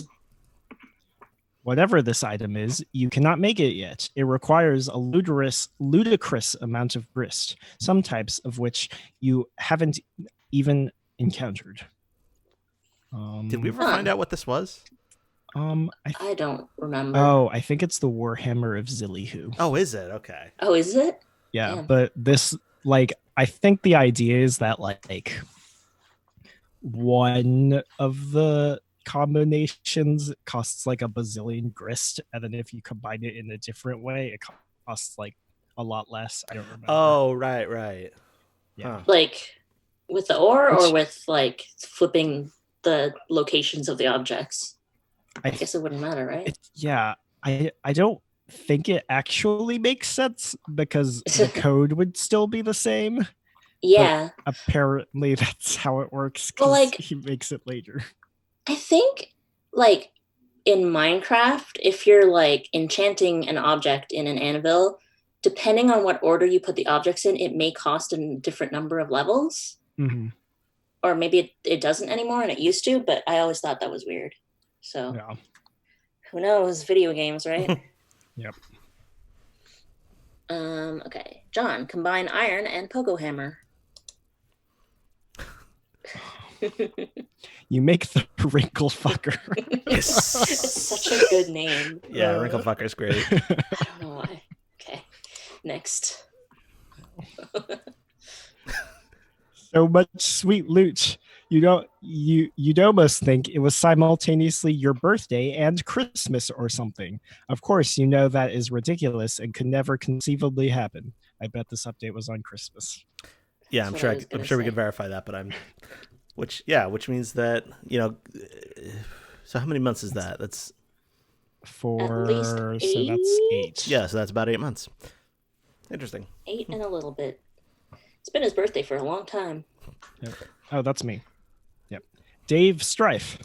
Whatever this item is, you cannot make it yet. It requires a ludicrous amount of grist, some types of which you haven't even encountered. Did we ever find out what this was? I don't remember. Oh, I think it's the Warhammer of Zillyhoo. Oh, is it? Okay. Oh, is it? Yeah, Damn. but this, like, I think the idea is that, like, one of the combinations costs like a bazillion grist, and then if you combine it in a different way, it costs like a lot less. I don't remember. Oh, right. Yeah. Huh. Like with the ore or with like flipping the locations of the objects? I guess it wouldn't matter, right? I don't think it actually makes sense because the code would still be the same. Yeah. But apparently that's how it works. Well, like, he makes it later. I think like in Minecraft, if you're like enchanting an object in an anvil, depending on what order you put the objects in, it may cost a different number of levels. Mm-hmm. Or maybe it doesn't anymore and it used to, but I always thought that was weird. So Yeah. Who knows? Video games, right? Yep. Okay. John, combine iron and pogo hammer. You make the wrinkle fucker. Yes. It's such a good name. Yeah, Wrinkle Fucker's great. I don't know why. Okay. Next. So much sweet loot. You'd almost think it was simultaneously your birthday and Christmas or something. Of course, you know that is ridiculous and could never conceivably happen. I bet this update was on Christmas. Yeah, I'm sure we could verify that, but which means that, so how many months is that? That's so that's 8. Yeah, so that's about 8 months. Interesting. 8 and a little bit. It's been his birthday for a long time. Yep. Oh, that's me. Yep. Dave Strife.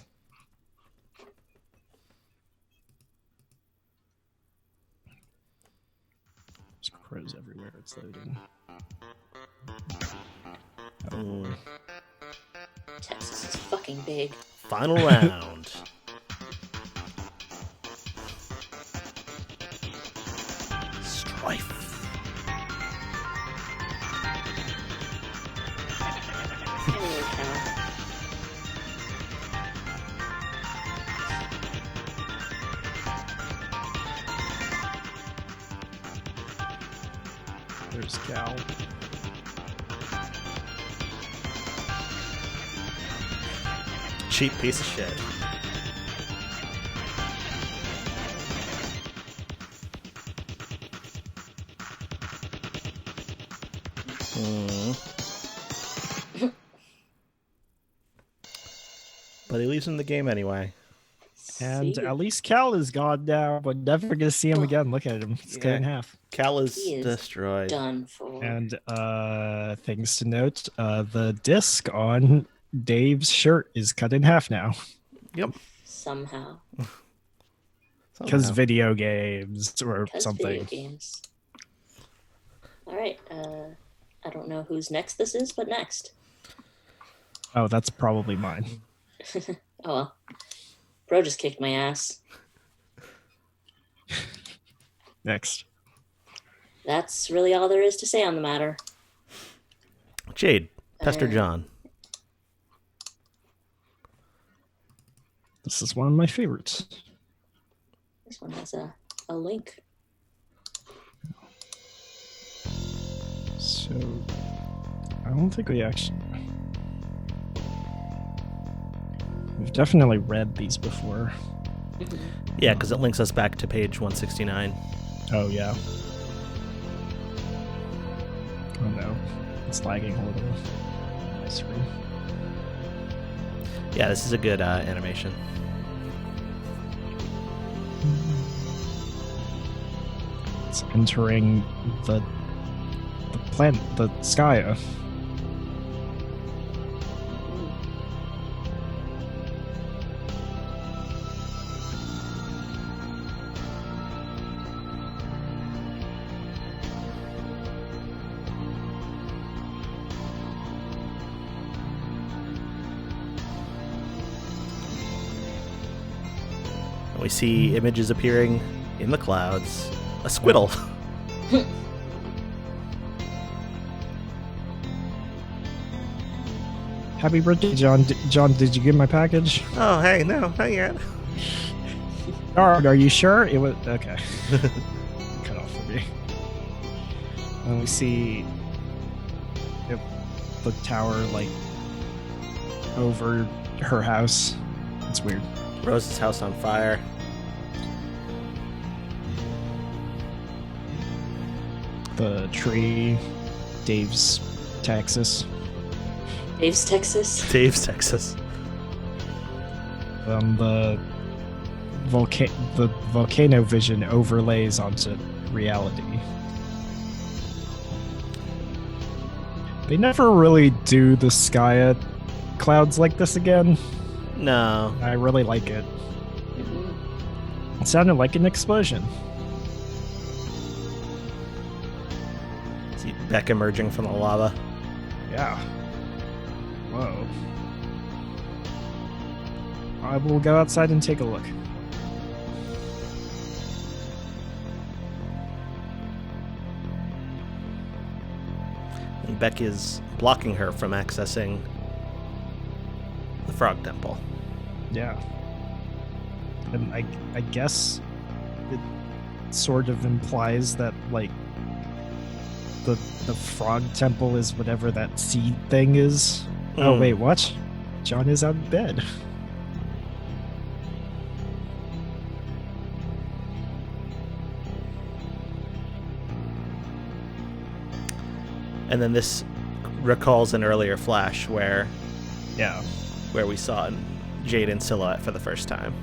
There's crows everywhere. It's loading. Texas is fucking big. Final round. Strife. Holy cow. There's Cal. Cheap piece of shit. But he leaves him the game anyway. And See? at least Cal is gone now. We're never gonna see him again. Look at him. It's cut in half. Cal is He is destroyed. done for. And things to note, the disc on Dave's shirt is cut in half now. Yep. Somehow. Because video games or Because something. video games. All right. I don't know whose next this is, but next. Oh, that's probably mine. Oh well. Bro just kicked my ass. Next. That's really all there is to say on the matter. Jade, Pester John. This is one of my favorites. This one has a link. So, I don't think we actually... We've definitely read these before. Yeah, because it links us back to page 169. Oh, yeah. Oh, no. It's lagging a little on my screen. Yeah, this is a good animation. It's entering the planet, the Skya. We see images appearing in the clouds. A squiddle. Happy birthday, John. John, did you get my package? Oh, hey, no, not yet. Are you sure? It was okay. Cut off for me. And we see the tower like over her house. It's weird. Rose's house on fire. The tree, Dave's Texas. Dave's Texas. Dave's Texas. The volcano vision overlays onto reality. They never really do the Skya clouds like this again. No. I really like it. It sounded like an explosion. See Beck emerging from the lava. Yeah. Whoa. I will go outside and take a look. And Beck is blocking her from accessing the Frog Temple. Yeah. And I guess it sort of implies that, like, the Frog Temple is whatever that seed thing is. Oh, wait, what? John is out of bed. And then this recalls an earlier flash where Yeah. we saw Jade in silhouette for the first time.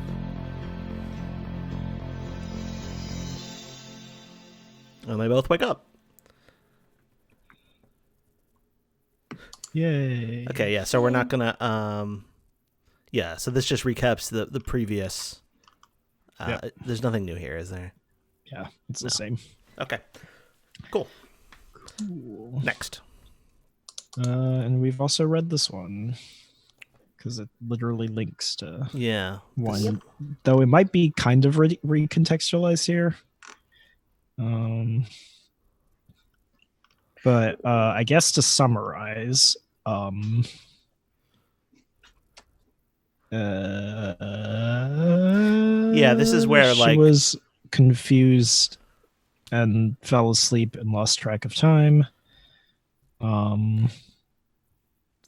And they both wake up. Yay. Okay, yeah, so we're not gonna yeah, so this just recaps the previous There's nothing new here, is there? Yeah, it's the same. Okay. Cool. Cool. Next. And we've also read this one because it literally links to one, Yep. though it might be kind of recontextualized here. But I guess to summarize, this is where she was confused and fell asleep and lost track of time.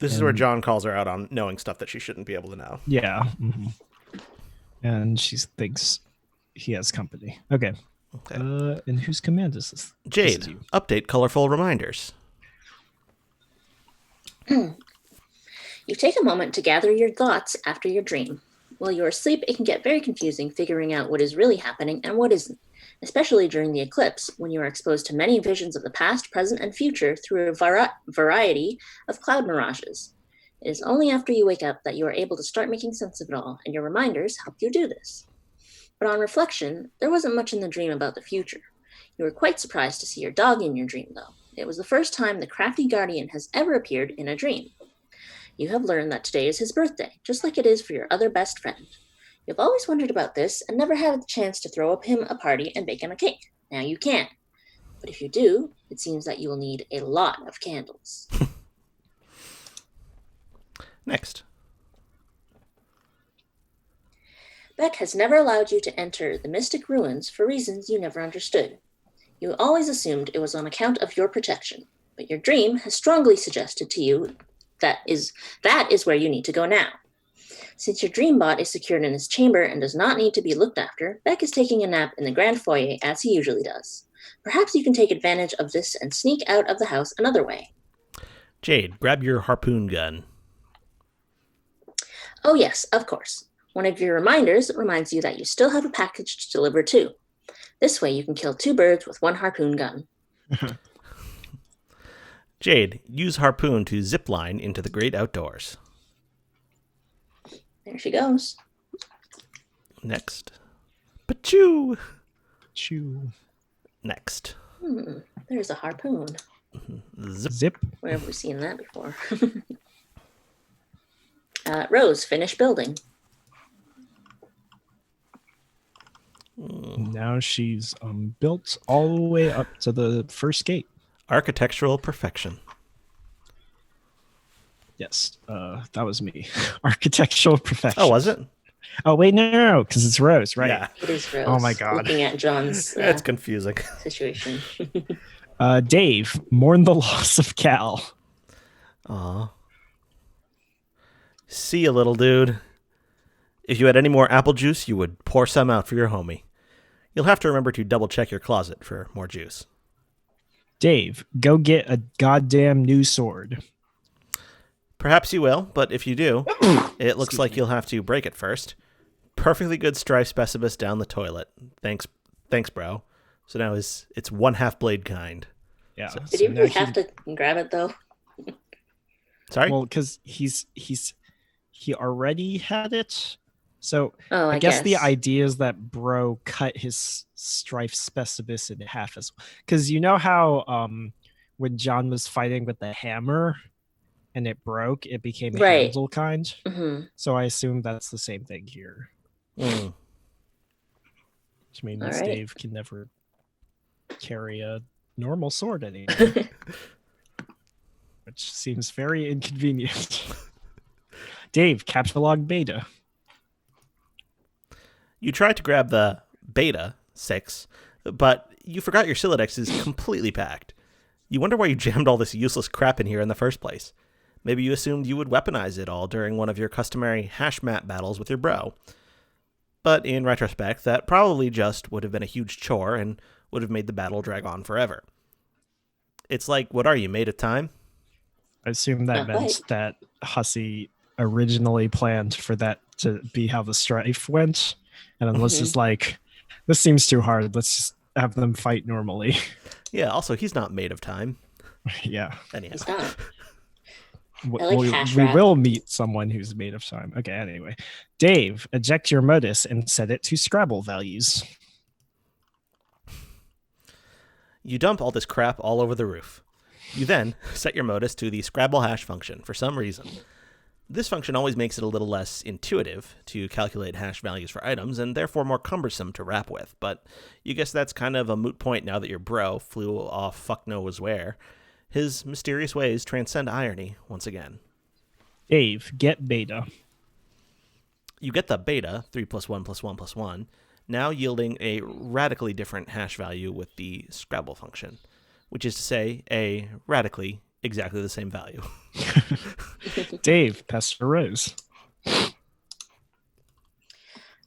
This is where John calls her out on knowing stuff that she shouldn't be able to know. Yeah. Mm-hmm. And she thinks he has company. Okay. And whose command is this? Jade, This is you. update colorful reminders. You take a moment to gather your thoughts after your dream. While you're asleep, it can get very confusing figuring out what is really happening and what isn't, especially during the eclipse, when you are exposed to many visions of the past, present, and future through a variety of cloud mirages. It is only after you wake up that you are able to start making sense of it all, and your reminders help you do this. But on reflection, there wasn't much in the dream about the future. You were quite surprised to see your dog in your dream, though. It was the first time the crafty guardian has ever appeared in a dream. You have learned that today is his birthday, just like it is for your other best friend. You've always wondered about this and never had the chance to throw him a party and bake him a cake. Now you can. But if you do, it seems that you will need a lot of candles. Next. Beck has never allowed you to enter the mystic ruins for reasons you never understood. You always assumed it was on account of your protection, but your dream has strongly suggested to you that is where you need to go now. Since your dream bot is secured in his chamber and does not need to be looked after, Beck is taking a nap in the grand foyer as he usually does. Perhaps you can take advantage of this and sneak out of the house another way. Jade, grab your harpoon gun. Oh yes, of course. One of your reminders reminds you that you still have a package to deliver too. This way you can kill 2 birds with 1 harpoon gun. Jade, use harpoon to zipline into the great outdoors. There she goes. Next. Pachoo! Chew. Next. There's a harpoon. Zip. Where have we seen that before? Rose, finish building. Now she's built all the way up to the first gate. Architectural perfection. Yes, that was me. Architectural perfection. Oh, was it? Oh, wait, no, because it's Rose, right? Yeah. It is Rose. Oh my God. Looking at John's It's confusing. situation. Dave, mourn the loss of Cal. Aw. See you, little dude. If you had any more apple juice, you would pour some out for your homie. You'll have to remember to double-check your closet for more juice. Dave, go get a goddamn new sword. Perhaps you will, but if you do, it looks like you'll have to break it first. Perfectly good strife specimen down the toilet. Thanks, bro. So now it's 1/2 blade kind. Yeah. Did you really have to grab it though? Sorry? Well, because he already had it. So Oh, I guess the idea is that bro cut his strife specibus in half as well. Because you know how when John was fighting with the hammer and it broke, it became a Right. handle kind. Mm-hmm. So I assume that's the same thing here. Mm. Which means All right. Dave can never carry a normal sword anymore. Which seems very inconvenient. Dave, catalog beta. You tried to grab the Beta 6, but you forgot your Silodex is completely packed. You wonder why you jammed all this useless crap in here in the first place. Maybe you assumed you would weaponize it all during one of your customary hash map battles with your bro. But in retrospect, that probably just would have been a huge chore and would have made the battle drag on forever. It's like, what are you, made of time? I assume that Not meant quite. that Hussey originally planned for that to be how the strife went. And then was just like, this seems too hard. Let's just have them fight normally. Yeah, also, he's not made of time. Yeah. Anyhow. He's not. W- I like we hash we wrap. will meet someone who's made of time. Okay, anyway. Dave, eject your modus and set it to Scrabble values. You dump all this crap all over the roof. You then set your modus to the Scrabble hash function for some reason. This function always makes it a little less intuitive to calculate hash values for items and therefore more cumbersome to wrap with, but you guess that's kind of a moot point now that your bro flew off fuck knows where. His mysterious ways transcend irony once again. Dave, get beta. You get the beta, 3 plus 1 plus 1 plus 1, now yielding a radically different hash value with the Scrabble function, which is to say, a radically exactly the same value. Dave, Pastor Rose.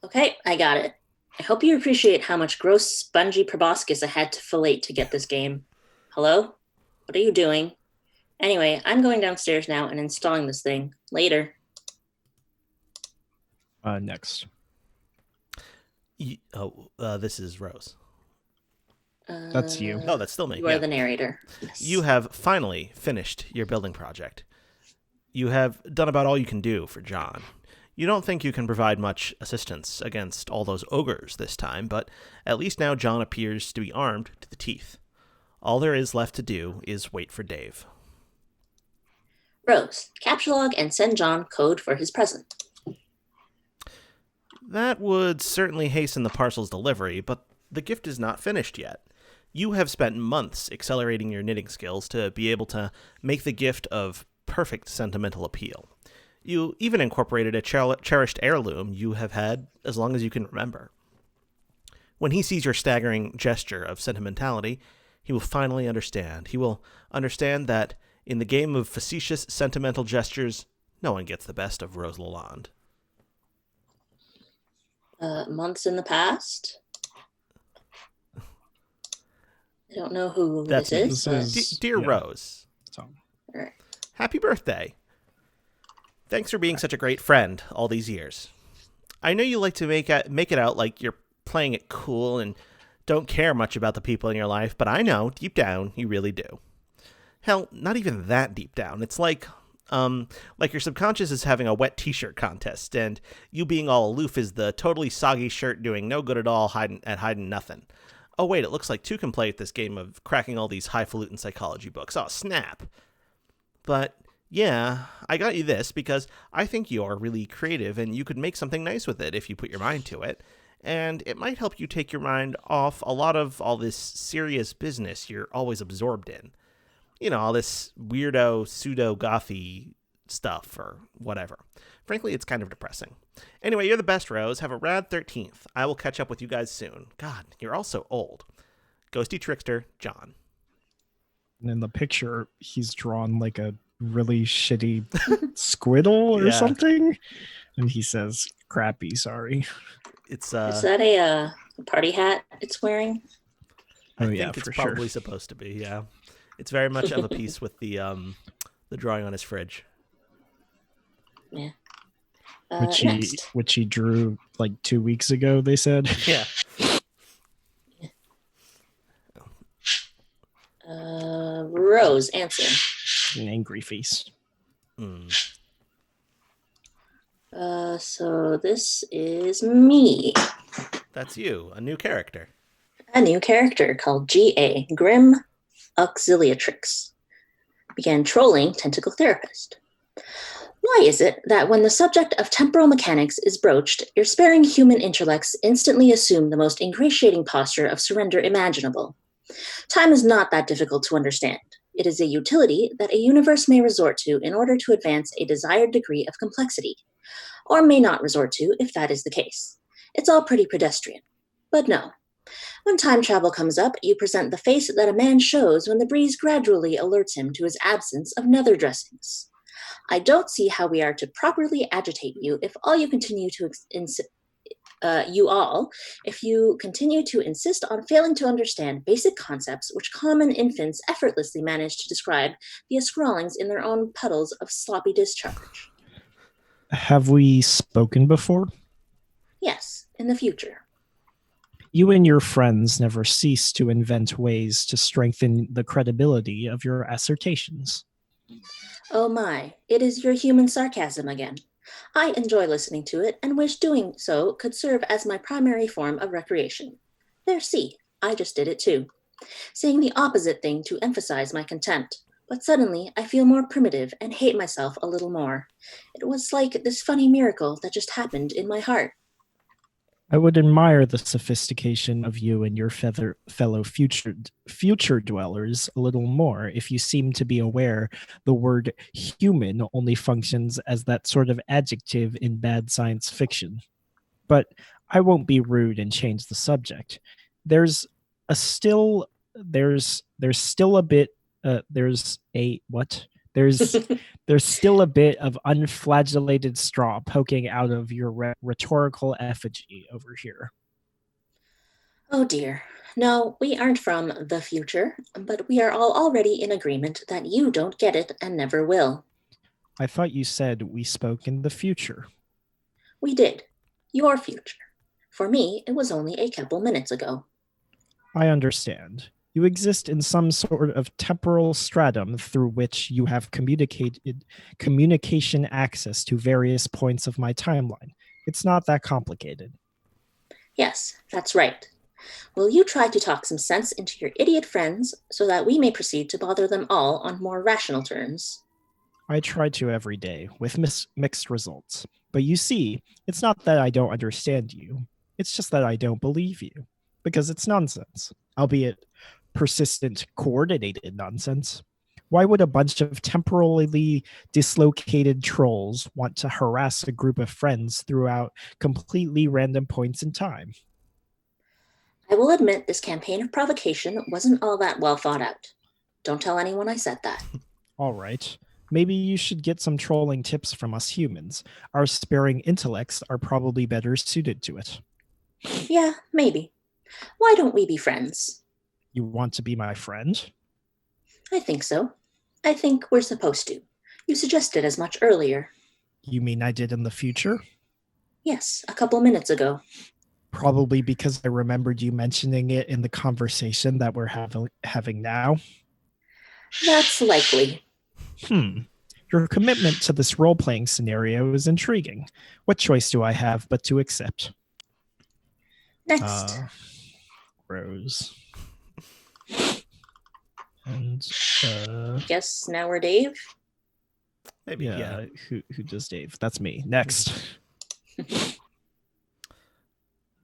Okay, I got it. I hope you appreciate how much gross, spongy proboscis I had to fillet to get this game. Hello? What are you doing? Anyway, I'm going downstairs now and installing this thing. Later. Next. This is Rose. That's you. No, that's still me. You are the narrator. Yes. You have finally finished your building project. You have done about all you can do for John. You don't think you can provide much assistance against all those ogres this time, but at least now John appears to be armed to the teeth. All there is left to do is wait for Dave. Rose, capture log and send John code for his present. That would certainly hasten the parcel's delivery, but the gift is not finished yet. You have spent months accelerating your knitting skills to be able to make the gift of perfect sentimental appeal. You even incorporated a cherished heirloom you have had as long as you can remember. When he sees your staggering gesture of sentimentality, he will finally understand. He will understand that in the game of facetious sentimental gestures, no one gets the best of Rose Lalonde. Months in the past. I don't know who That's this me. is. Dear Rose, Tom. All right. happy birthday. Thanks for being such a great friend all these years. I know you like to make it out like you're playing it cool and don't care much about the people in your life, but I know, deep down, you really do. Hell, not even that deep down. It's like your subconscious is having a wet t-shirt contest, and you being all aloof is the totally soggy shirt doing no good at all, hiding nothing. Oh wait, it looks like two can play at this game of cracking all these highfalutin psychology books. Oh, snap. But yeah, I got you this because I think you're really creative and you could make something nice with it if you put your mind to it. And it might help you take your mind off a lot of all this serious business you're always absorbed in. You know, all this weirdo, pseudo-gothy stuff or whatever. Frankly, it's kind of depressing. Anyway, you're the best, Rose. Have a rad 13th. I will catch up with you guys soon. God, you're all so old. Ghosty Trickster, John. And in the picture, he's drawn like a really shitty squiddle or something. And he says, crappy, sorry. It's Is that a party hat it's wearing? I think it's probably sure. supposed to be, yeah. It's very much of a piece with the drawing on his fridge. Yeah. Which he drew like 2 weeks ago, they said. Yeah. Rose, answer. An angry face. So this is me. That's you, a new character. A new character called G.A. Grim Auxiliatrix. Began trolling Tentacle Therapist. Why is it that when the subject of temporal mechanics is broached, your sparing human intellects instantly assume the most ingratiating posture of surrender imaginable? Time is not that difficult to understand. It is a utility that a universe may resort to in order to advance a desired degree of complexity, or may not resort to if that is the case. It's all pretty pedestrian. But no. When time travel comes up, you present the face that a man shows when the breeze gradually alerts him to his absence of nether dressings. I don't see how we are to properly agitate you if you continue to insist on failing to understand basic concepts which common infants effortlessly manage to describe via scrawlings in their own puddles of sloppy discharge. Have we spoken before? Yes, in the future. You and your friends never cease to invent ways to strengthen the credibility of your assertions. Oh my, it is your human sarcasm again. I enjoy listening to it and wish doing so could serve as my primary form of recreation. There, see, I just did it too. Saying the opposite thing to emphasize my contempt, but suddenly I feel more primitive and hate myself a little more. It was like this funny miracle that just happened in my heart. I would admire the sophistication of you and your fellow future dwellers a little more if you seem to be aware the word human only functions as that sort of adjective in bad science fiction. But I won't be rude and change the subject. There's still a bit of unflagellated straw poking out of your rhetorical effigy over here. Oh dear, No, we aren't from the future, but we are all already in agreement that you don't get it and never will. I thought you said we spoke in the future. We did. Your future. For me, it was only a couple minutes ago. I understand. You exist in some sort of temporal stratum through which you have communication access to various points of my timeline. It's not that complicated. Yes, that's right. Will you try to talk some sense into your idiot friends so that we may proceed to bother them all on more rational terms? I try to every day with mixed results. But you see, it's not that I don't understand you. It's just that I don't believe you. Because it's nonsense, albeit persistent, coordinated nonsense. Why would a bunch of temporally dislocated trolls want to harass a group of friends throughout completely random points in time? I will admit this campaign of provocation wasn't all that well thought out. Don't tell anyone I said that. All right. Maybe you should get some trolling tips from us humans. Our sparing intellects are probably better suited to it. Yeah, maybe. Why don't we be friends? You want to be my friend? I think so. I think we're supposed to. You suggested as much earlier. You mean I did in the future? Yes, a couple minutes ago. Probably because I remembered you mentioning it in the conversation that we're having now. That's likely. Your commitment to this role-playing scenario is intriguing. What choice do I have but to accept? Next. Rose. And Guess now we're Dave. Maybe, yeah. Who does Dave? That's me. Next.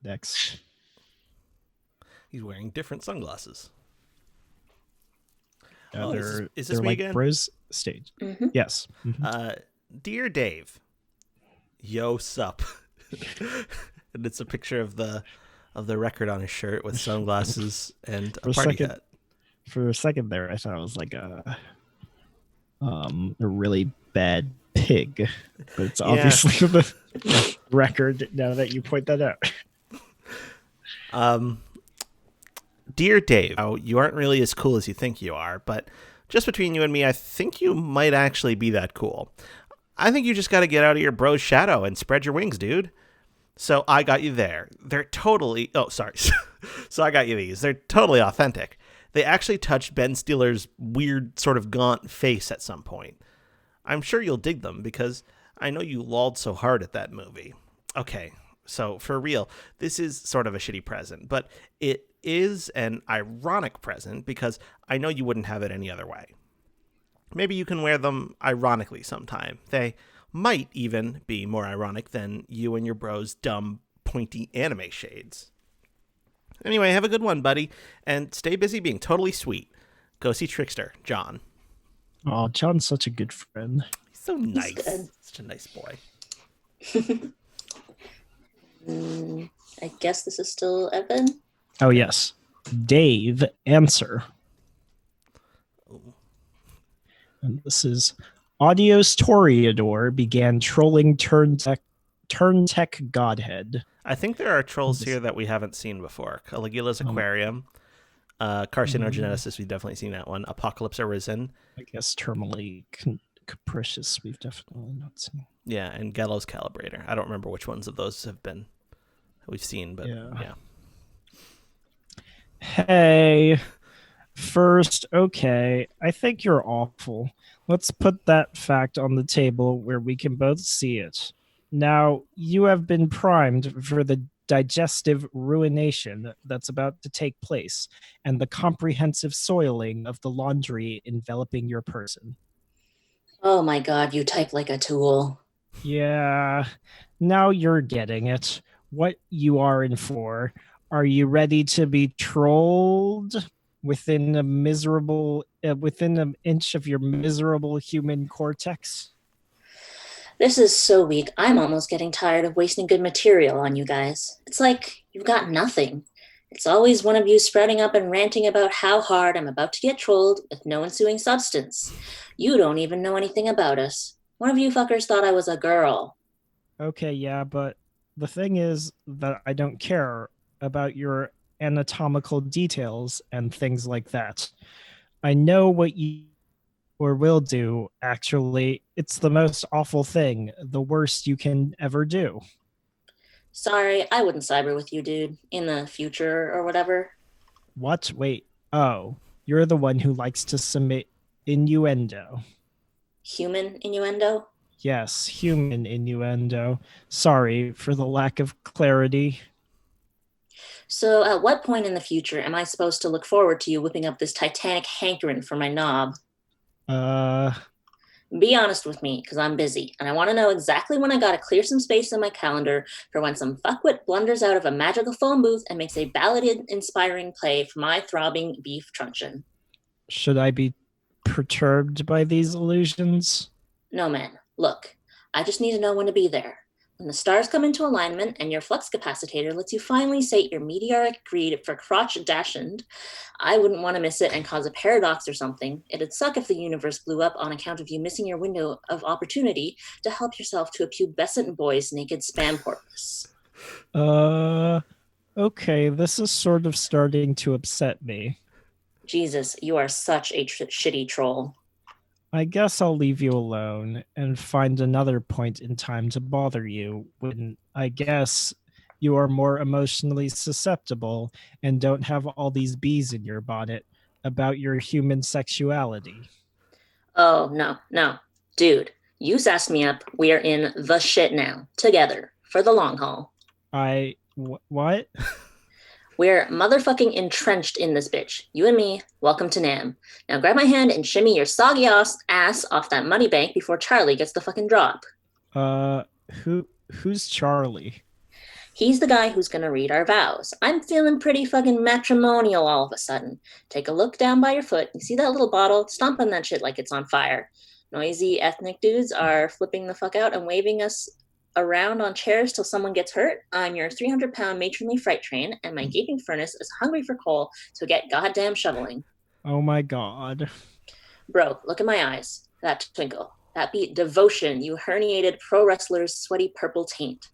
Next. He's wearing different sunglasses. Is this they're me like again? Bros stage. Mm-hmm. Yes. Dear Dave, yo sup. And it's a picture of the record on his shirt with sunglasses and a party hat. For a second there, I thought it was like a really bad pig, but it's obviously the record. Now that you point that out. Dear Dave, you aren't really as cool as you think you are, but just between you and me, I think you might actually be that cool. I think you just got to get out of your bro's shadow and spread your wings, dude. So I got you there. They're totally... Oh, sorry. So I got you these. They're totally authentic. They actually touched Ben Stiller's weird sort of gaunt face at some point. I'm sure you'll dig them because I know you lolled so hard at that movie. Okay, so for real, this is sort of a shitty present, but it is an ironic present because I know you wouldn't have it any other way. Maybe you can wear them ironically sometime. They might even be more ironic than you and your bro's dumb, pointy anime shades. Anyway, have a good one, buddy, and stay busy being totally sweet. Go see Trickster, John. Oh, John's such a good friend. He's so nice. Good. Such a nice boy. I guess this is still Evan. Oh, yes. Dave, answer. And this is Audios Toreador began trolling Turn Tech Godhead. I think there are trolls here that we haven't seen before. Caligula's Aquarium. Carcinogenesis, we've definitely seen that one. Apocalypse Arisen. I guess Terminally Capricious, we've definitely not seen. Yeah, and Gallows Calibrator. I don't remember which ones of those have been we've seen, but yeah. Hey, first, okay, I think you're awful. Let's put that fact on the table where we can both see it. Now, you have been primed for the digestive ruination that's about to take place and the comprehensive soiling of the laundry enveloping your person. Oh my god, you type like a tool. Yeah, now you're getting it. What you are in for. Are you ready to be trolled within within an inch of your miserable human cortex? This is so weak. I'm almost getting tired of wasting good material on you guys. It's like you've got nothing. It's always one of you sprouting up and ranting about how hard I'm about to get trolled with no ensuing substance. You don't even know anything about us. One of you fuckers thought I was a girl. Okay, yeah, but the thing is that I don't care about your anatomical details and things like that. I know what you or will do, actually. It's the most awful thing, the worst you can ever do. Sorry, I wouldn't cyber with you, dude. In the future or whatever. What? Wait. Oh, you're the one who likes to submit innuendo. Human innuendo? Yes, human innuendo. Sorry for the lack of clarity. So, at what point in the future am I supposed to look forward to you whipping up this titanic hankering for my knob? Uh, Be honest with me, because I'm busy, and I want to know exactly when I gotta clear some space in my calendar for when some fuckwit blunders out of a magical phone booth and makes a ballad-inspiring play for my throbbing beef truncheon. should I be perturbed by these illusions? No, man. Look, I just need to know when to be there. When the stars come into alignment and your flux capacitator lets you finally sate your meteoric greed for crotch dashend, I wouldn't want to miss it and cause a paradox or something. It'd suck if the universe blew up on account of you missing your window of opportunity to help yourself to a pubescent boy's naked spam porpoise. Okay, this is sort of starting to upset me. Jesus, you are such a shitty troll. I guess I'll leave you alone and find another point in time to bother you when I guess you are more emotionally susceptible and don't have all these bees in your bonnet about your human sexuality. Oh, no. Dude, you sassed me up. We are in the shit now. Together. For the long haul. What? We're motherfucking entrenched in this bitch. You and me, welcome to Nam. Now grab my hand and shimmy your soggy ass off that money bank before Charlie gets the fucking drop. Who's Charlie? He's the guy who's gonna read our vows. I'm feeling pretty fucking matrimonial all of a sudden. Take a look down by your foot. You see that little bottle? Stomp on that shit like it's on fire. Noisy ethnic dudes are flipping the fuck out and waving us around on chairs till someone gets hurt. I'm your 300-pound matronly freight train, and my gaping furnace is hungry for coal, so get goddamn shoveling. Oh my god. Bro, look in my eyes. That twinkle. That beat devotion, you herniated pro wrestler's sweaty purple taint.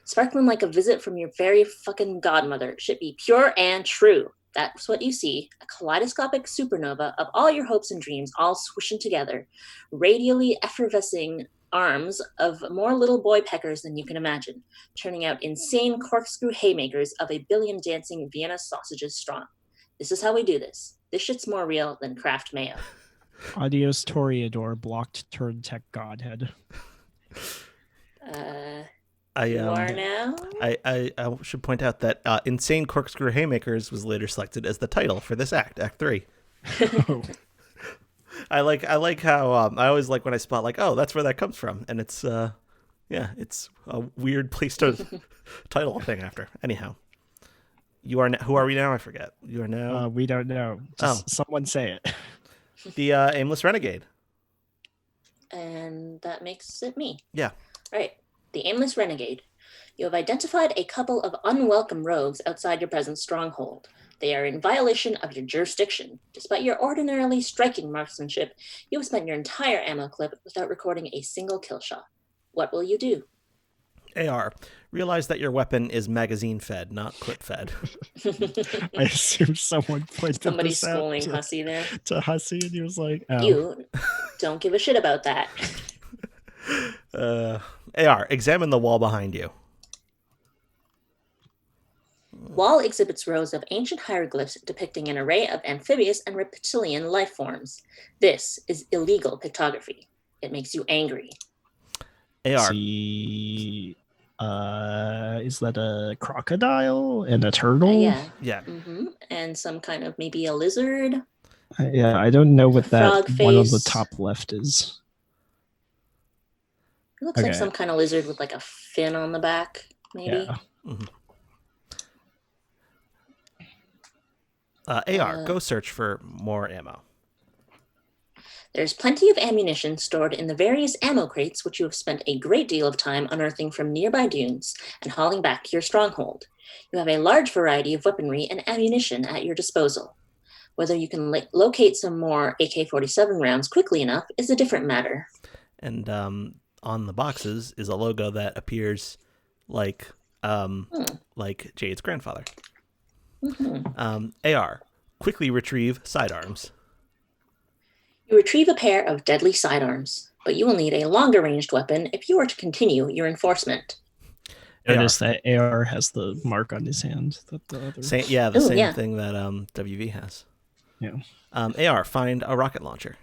Sparkling like a visit from your very fucking godmother. It should be pure and true. That's what you see, a kaleidoscopic supernova of all your hopes and dreams all swishing together, radially effervescing arms of more little boy peckers than you can imagine, turning out insane corkscrew haymakers of a billion dancing Vienna sausages strong. This is how we do this. This shit's more real than Kraft mayo. Adios Toreador, blocked turn tech godhead. You are now? I should point out that Insane Corkscrew Haymakers was later selected as the title for this act, Act 3. Oh. I like how I always like when I spot like, oh, that's where that comes from, and it's it's a weird place to title a thing after. Anyhow, you are who are we now? I forget. You are now. We don't know. Just someone say it. The aimless renegade. And that makes it me. Yeah. Right. The aimless renegade. You have identified a couple of unwelcome rogues outside your present stronghold. They are in violation of your jurisdiction. Despite your ordinarily striking marksmanship, you have spent your entire ammo clip without recording a single kill shot. What will you do? AR. Realize that your weapon is magazine fed, not clip fed. I assume someone pointed Somebody's this out schooling Hussy there. to Hussy, and he was like, oh. You don't give a shit about that. AR. Examine the wall behind you. Wall exhibits rows of ancient hieroglyphs depicting an array of amphibious and reptilian life forms. This is illegal pictography. It makes you angry. AR. See, is that a crocodile and a turtle? Yeah. Mm-hmm. And some kind of maybe a lizard. Yeah, I don't know what that Frog one on the face. top left is. It looks like some kind of lizard with like a fin on the back, maybe. Yeah. Mm-hmm. AR, go search for more ammo. There's plenty of ammunition stored in the various ammo crates, which you have spent a great deal of time unearthing from nearby dunes and hauling back to your stronghold. You have a large variety of weaponry and ammunition at your disposal. Whether you can locate some more AK-47 rounds quickly enough is a different matter. And on the boxes is a logo that appears like Jade's grandfather. AR, quickly retrieve sidearms. You retrieve a pair of deadly sidearms, but you will need a longer ranged weapon if you are to continue your enforcement. Notice that AR has the mark on his hand that the other. Same thing that WV has. Yeah. AR, find a rocket launcher.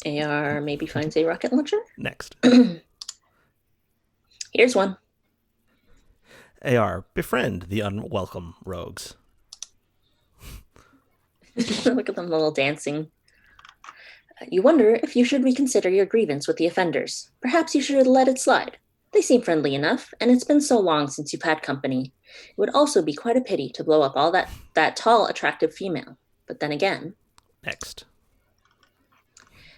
AR maybe finds a rocket launcher. Next. Here's one. AR, befriend the unwelcome rogues. Look at them little dancing. You wonder if you should reconsider your grievance with the offenders. Perhaps you should let it slide. They seem friendly enough, and it's been so long since you've had company. It would also be quite a pity to blow up all that tall, attractive female. But then again... Next.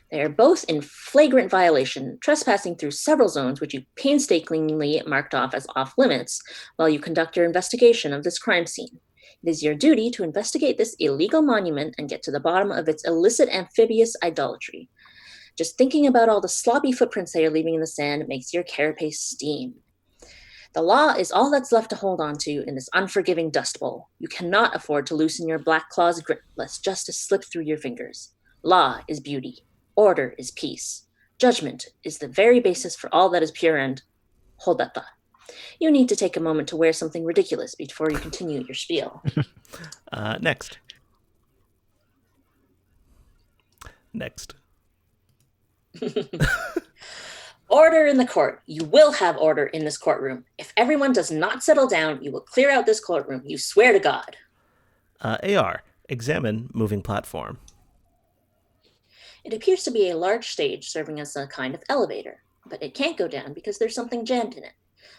They are both in flagrant violation, trespassing through several zones which you painstakingly marked off as off-limits while you conduct your investigation of this crime scene. It is your duty to investigate this illegal monument and get to the bottom of its illicit amphibious idolatry. Just thinking about all the sloppy footprints they are leaving in the sand makes your carapace steam. The law is all that's left to hold on to in this unforgiving dust bowl. You cannot afford to loosen your black claw's grip lest justice slip through your fingers. Law is beauty. Order is peace. Judgment is the very basis for all that is pure and... Hold that thought. You need to take a moment to wear something ridiculous before you continue your spiel. Next. Next. Order in the court. You will have order in this courtroom. If everyone does not settle down, you will clear out this courtroom. You swear to God. AR, examine moving platform. It appears to be a large stage serving as a kind of elevator, but it can't go down because there's something jammed in it.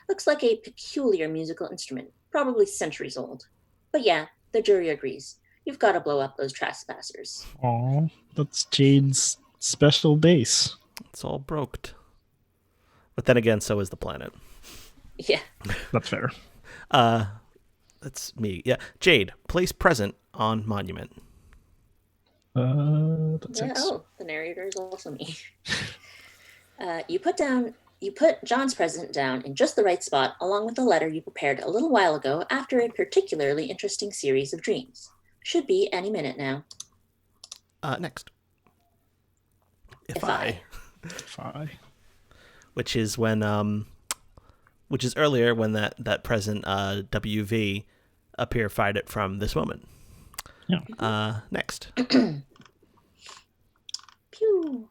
Looks like a peculiar musical instrument, probably centuries old. But yeah, the jury agrees. You've got to blow up those trespassers. Aw, that's Jade's special base. It's all broked. But then again, so is the planet. Yeah. That's fair. That's me. Yeah. Jade, place present on monument. That's Yeah, the narrator is also me. You put John's present down in just the right spot, along with the letter you prepared a little while ago after a particularly interesting series of dreams. Should be any minute now. Next. If I. Which is when which is earlier when that present WV appearified it from this moment. Yeah. Next. Pew.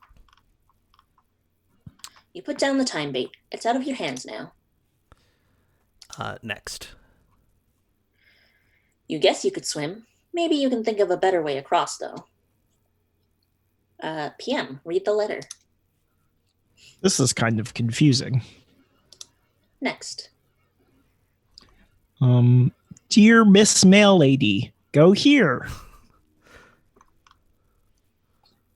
You put down the time bait. It's out of your hands now. Next. You guess you could swim. Maybe you can think of a better way across, though. PM, read the letter. This is kind of confusing. Next. Dear Miss Mail Lady, go here.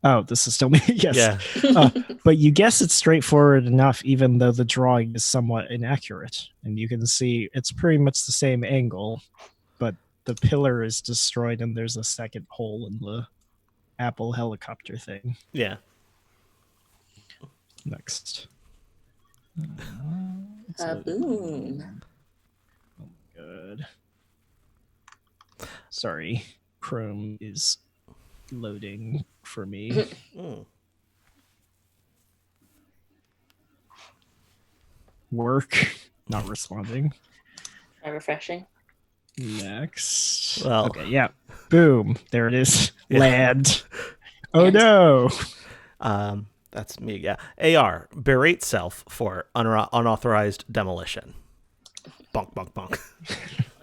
Oh, this is still me. Yes. Yeah. But you guess it's straightforward enough, even though the drawing is somewhat inaccurate. And you can see it's pretty much the same angle, but the pillar is destroyed and there's a second hole in the Apple helicopter thing. Yeah. Next. Boom. Oh, good. Sorry. Chrome is loading for me. Work. Not responding. Try refreshing. Next. Well. Okay, yeah. Boom. There it is. Yeah. Land. Oh no. That's me, yeah. AR, berate self for unauthorized demolition. Bonk, bonk, bonk.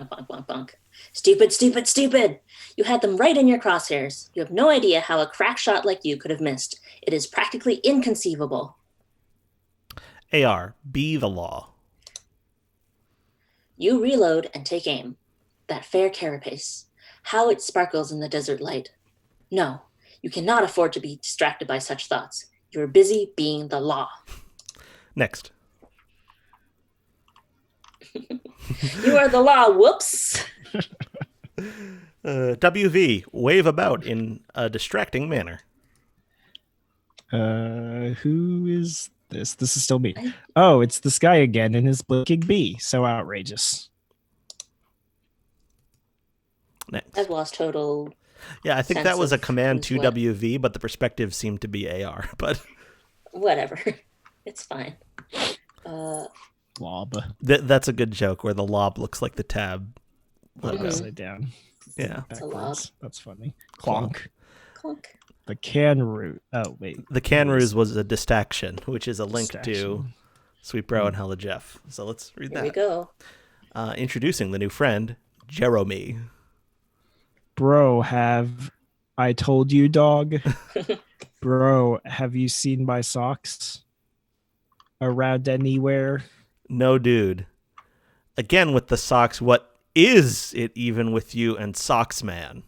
Bonk, bonk, bonk. Stupid, stupid, stupid! You had them right in your crosshairs. You have no idea how a crack shot like you could have missed. It is practically inconceivable. AR, be the law. You reload and take aim. That fair carapace. How it sparkles in the desert light. No, you cannot afford to be distracted by such thoughts. You are busy being the law. Next. You are the law, whoops! WV, wave about in a distracting manner. Who is this? This is still me. Oh, it's this guy again in his blinking bee. So outrageous. Next. I've lost total. Yeah, I think sense that was a of command who's 2WV, but the perspective seemed to be AR. But Whatever. It's fine. Lob that's a good joke where the lob looks like the tab. logo. upside down. Yeah. It's a lob. Backwards. That's funny. Clonk. Clunk. The can root. Oh wait. The can ruse was a distraction, which is a link to Distraction. Sweet Bro and Hella Jeff. So let's read Here we that. go. Introducing the new friend, Jeremy. Bro, have I told you, dog? Bro, have you seen my socks around anywhere? No, dude. Again with the socks. What is it even with you and Socks Man?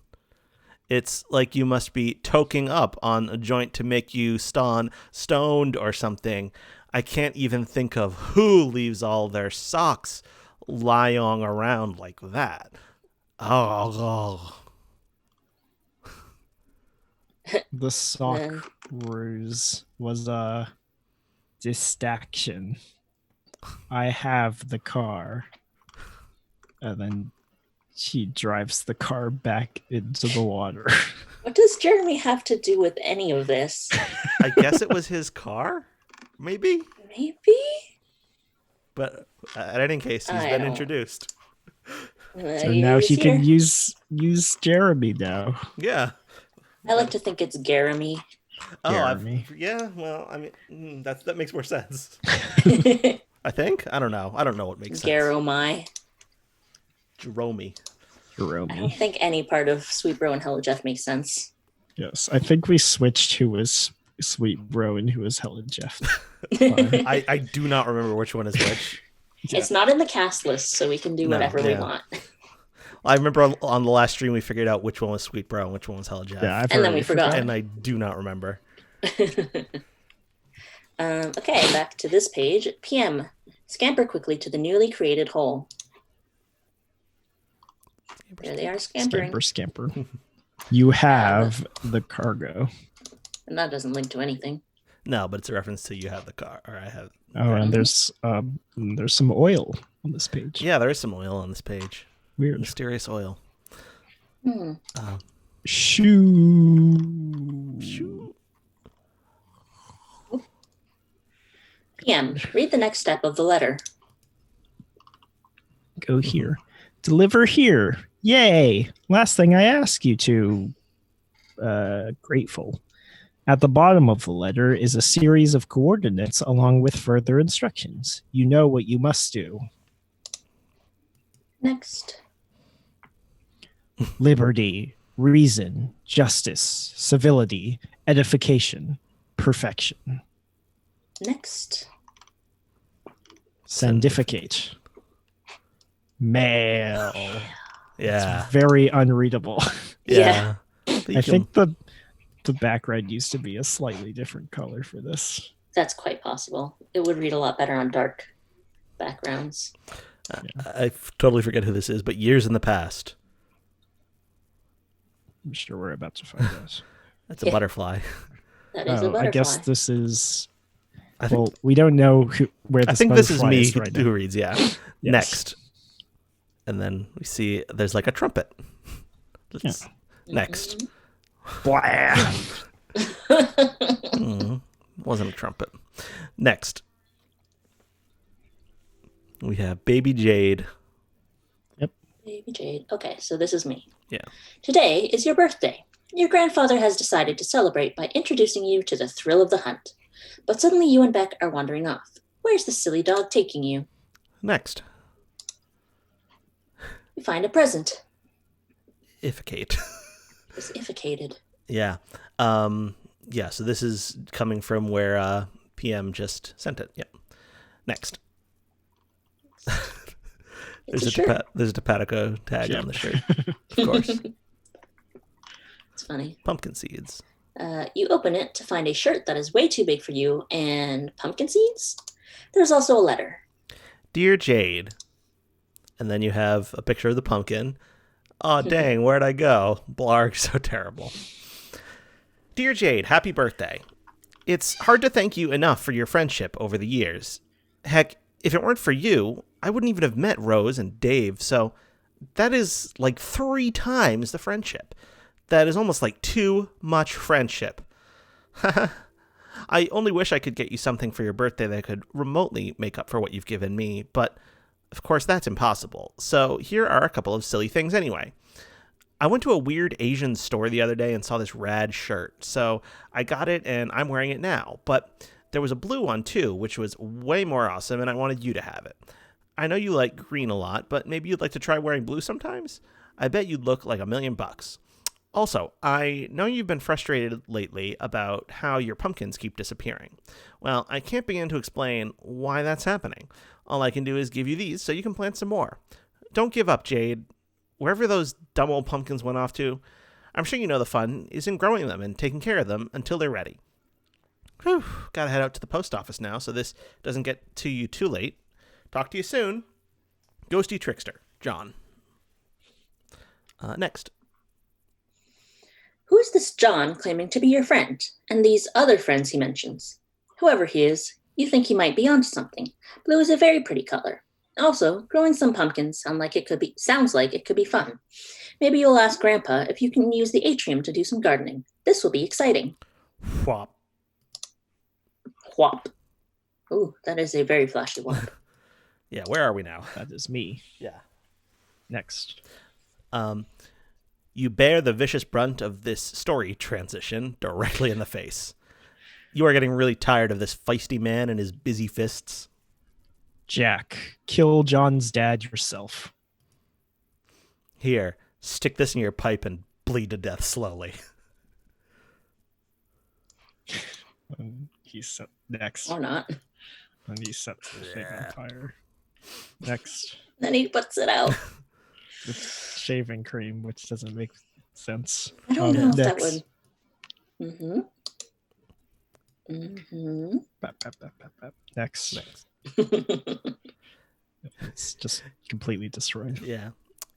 It's like you must be toking up on a joint to make you stoned or something. I can't even think of who leaves all their socks lying around like that. Oh. The sock Man. ruse was a distraction. I have the car. And then she drives the car back into the water. What does Jeremy have to do with any of this? I guess it was his car? Maybe? Maybe? But in any case, he's I been don't- introduced. So now she He's can here. use Jeremy now. Yeah. I like to think it's Jeremy. Oh, Jeremy. yeah. Well, I mean, that makes more sense. Jeremy. I think. I don't know. I don't know what makes sense. Jeremy. Jerome. I don't Jeremy. think any part of Sweet Bro and Hello Jeff makes sense. Yes, I think we switched who was Sweet Bro and who was Helen Jeff. I do not remember which one is which. It's not in the cast list, so we can do No, whatever we yeah. want. I remember on the last stream we figured out which one was Sweet Bro and which one was Hella Jeff. Yeah, I've And then already we forgot. And I do not remember. Okay, back to this page. PM. Scamper quickly to the newly created hole. There they are scampering. Scamper. You have the cargo. And that doesn't link to anything. No, but it's a reference to you have the car, or I have. Oh, and there's some oil on this page. Yeah, there is some oil on this page. Weird. Mysterious oil. Hmm. Shoo. Shoo. PM. Read the next step of the letter. Go here. Deliver here. Yay. Last thing I ask you to. Grateful. At the bottom of the letter is a series of coordinates along with further instructions. You know what you must do. Next. Liberty, reason, justice, civility, edification, perfection. Next. Sandificate. Mail. Yeah. Very unreadable. Yeah. I think the background used to be a slightly different color for this. That's quite possible. It would read a lot better on dark backgrounds. I totally forget who this is, but years in the past. I'm sure we're about to find out. That's a Yeah. butterfly. That is a butterfly. I guess this is. I think, Well, we don't know where this I think this is butterfly me right now. who reads, yeah. Yes. Next. And then we see there's like a trumpet. Let's- Next. Blah. Wasn't a trumpet. Next. We have Baby Jade. Baby Jade. Okay, so this is me. Yeah. Today is your birthday. Your grandfather has decided to celebrate by introducing you to the thrill of the hunt. But suddenly you and Beck are wandering off. Where's the silly dog taking you? Next. You find a present. Ificate. It's ificated. Yeah. Yeah, so this is coming from where PM just sent it. Yep. Next. It's a shirt. There's a Topatico tag Yep. on the shirt. Of course. It's funny. Pumpkin seeds. You open it to find a shirt that is way too big for you and pumpkin seeds. There's also a letter. Dear Jade. And then you have a picture of the pumpkin. Aw, dang, where'd I go? Blarg, so terrible. Dear Jade, happy birthday. It's hard to thank you enough for your friendship over the years. Heck, if it weren't for you, I wouldn't even have met Rose and Dave, so That is like 3 times the friendship. That is almost like too much friendship. I only wish I could get you something for your birthday that could remotely make up for what you've given me, but of course that's impossible. So here are a couple of silly things anyway. I went to a weird Asian store the other day and saw this rad shirt, so I got it and I'm wearing it now, but there was a blue one too, which was way more awesome, and I wanted you to have it. I know you like green a lot, but maybe you'd like to try wearing blue sometimes? I bet you'd look like $1,000,000. Also, I know you've been frustrated lately about how your pumpkins keep disappearing. Well, I can't begin to explain why that's happening. All I can do is give you these so you can plant some more. Don't give up, Jade. Wherever those dumb old pumpkins went off to, I'm sure you know the fun is in growing them and taking care of them until they're ready. Whew, gotta head out to the post office now so this doesn't get to you too late. Talk to you soon. Ghosty Trickster, John. Next. Who is this John claiming to be your friend, and these other friends he mentions? Whoever he is, you think he might be onto something. Blue is a very pretty color. Also, growing some pumpkins sounds like it could be fun. Maybe you'll ask Grandpa if you can use the atrium to do some gardening. This will be exciting. Whop. Whop. Ooh, that is a very flashy whop. Yeah, where are we now? That is me. Yeah. Next. You bear the vicious brunt of this story transition directly in the face. You are getting really tired of this feisty man and his busy fists. Jack, kill John's dad yourself. Here, stick this in your pipe and bleed to death slowly. He's next. Or not. And he sets the thing on fire. Next. Then he puts it out. With shaving cream, which doesn't make sense. I don't know if that Next. would. Mm-hmm. Mm-hmm. Bap, bap, bap, bap, bap. Next. It's just completely destroyed. Yeah.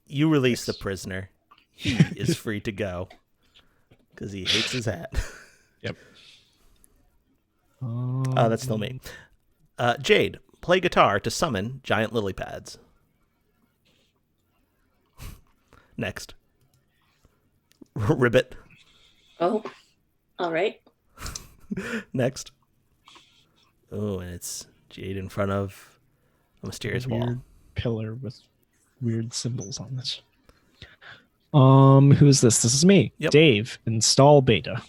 You release the prisoner. He is free to go. Because he hates his hat. Yep. Oh, that's still me. Jade, play guitar to summon giant lily pads. Next. Ribbit. Oh, all right. Next. Oh, and it's Jade in front of a mysterious wall. Weird pillar with weird symbols on it. Who is this? This is me. Yep. Dave, install beta.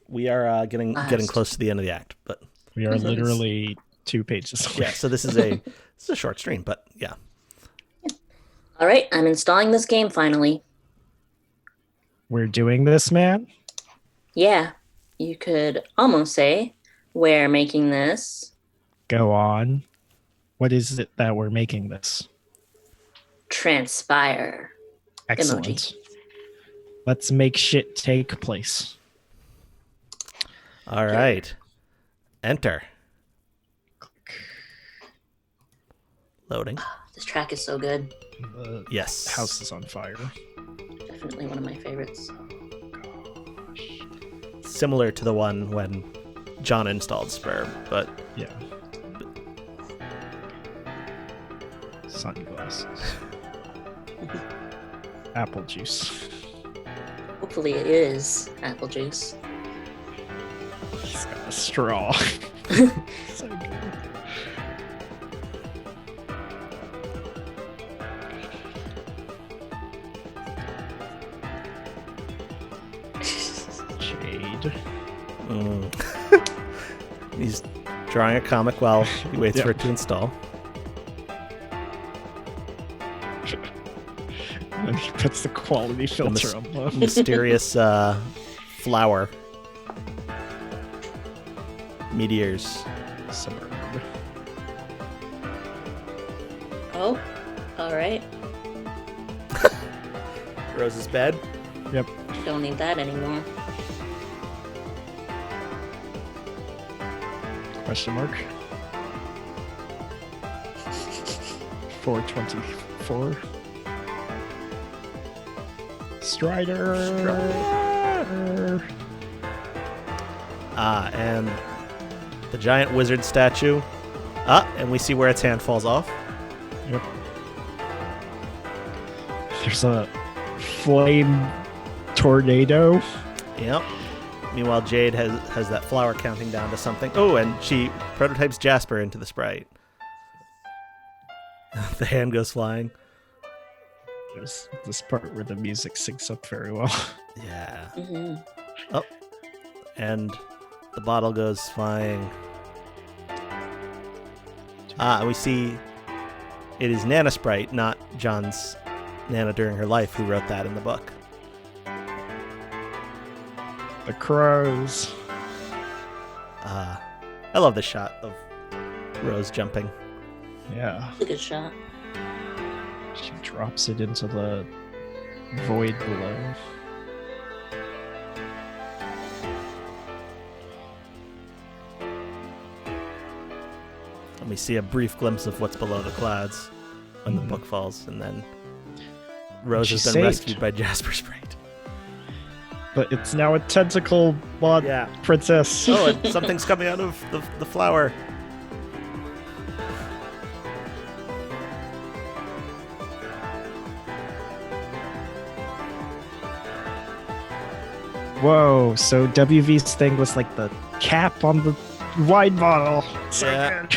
We are getting Last. close to the end of the act, but We are literally 2 pages away. yeah. So this is a short stream, but yeah. All right, I'm installing this game finally. We're doing this, man. Yeah, you could almost say we're making this Go on. What is it that we're making this? transpire. Excellent. Emoji. Let's make shit take place. All right. Enter. Loading. This track is so good. The Yes. house is on fire. Definitely one of my favorites. Similar to the one when John installed Sperm, but Yeah. Sunglasses. Apple juice. Hopefully it is apple juice. He's got a straw. So good. Jade. he's drawing a comic while he waits Yeah. for it to install. And he puts the quality filter on the Mysterious flower. Meteors. suburb. Oh, all right. Rose's bed. Yep. Don't need that anymore. Question mark. 424. Strider. And the giant wizard statue. And we see where its hand falls off. Yep. There's a flame tornado. Yep. Meanwhile, Jade has that flower counting down to something. Oh, and she prototypes Jasper into the sprite. The hand goes flying. There's this part where the music syncs up very well. Yeah. Mm-hmm. Oh, and the bottle goes flying. And we see it is Nana Sprite, not John's Nana during her life, who wrote that in the book. The crows. I love the shot of Rose jumping. Yeah. It's a good shot. She drops it into the void below. And we see a brief glimpse of what's below the clouds when the book falls, and then Rose She's has been saved. rescued by Jasper Sprite. But it's now a tentacle mod Yeah. princess. Oh, and something's coming out of the flower. Whoa, so WV's thing was like the cap on the wine bottle. So Yeah. good.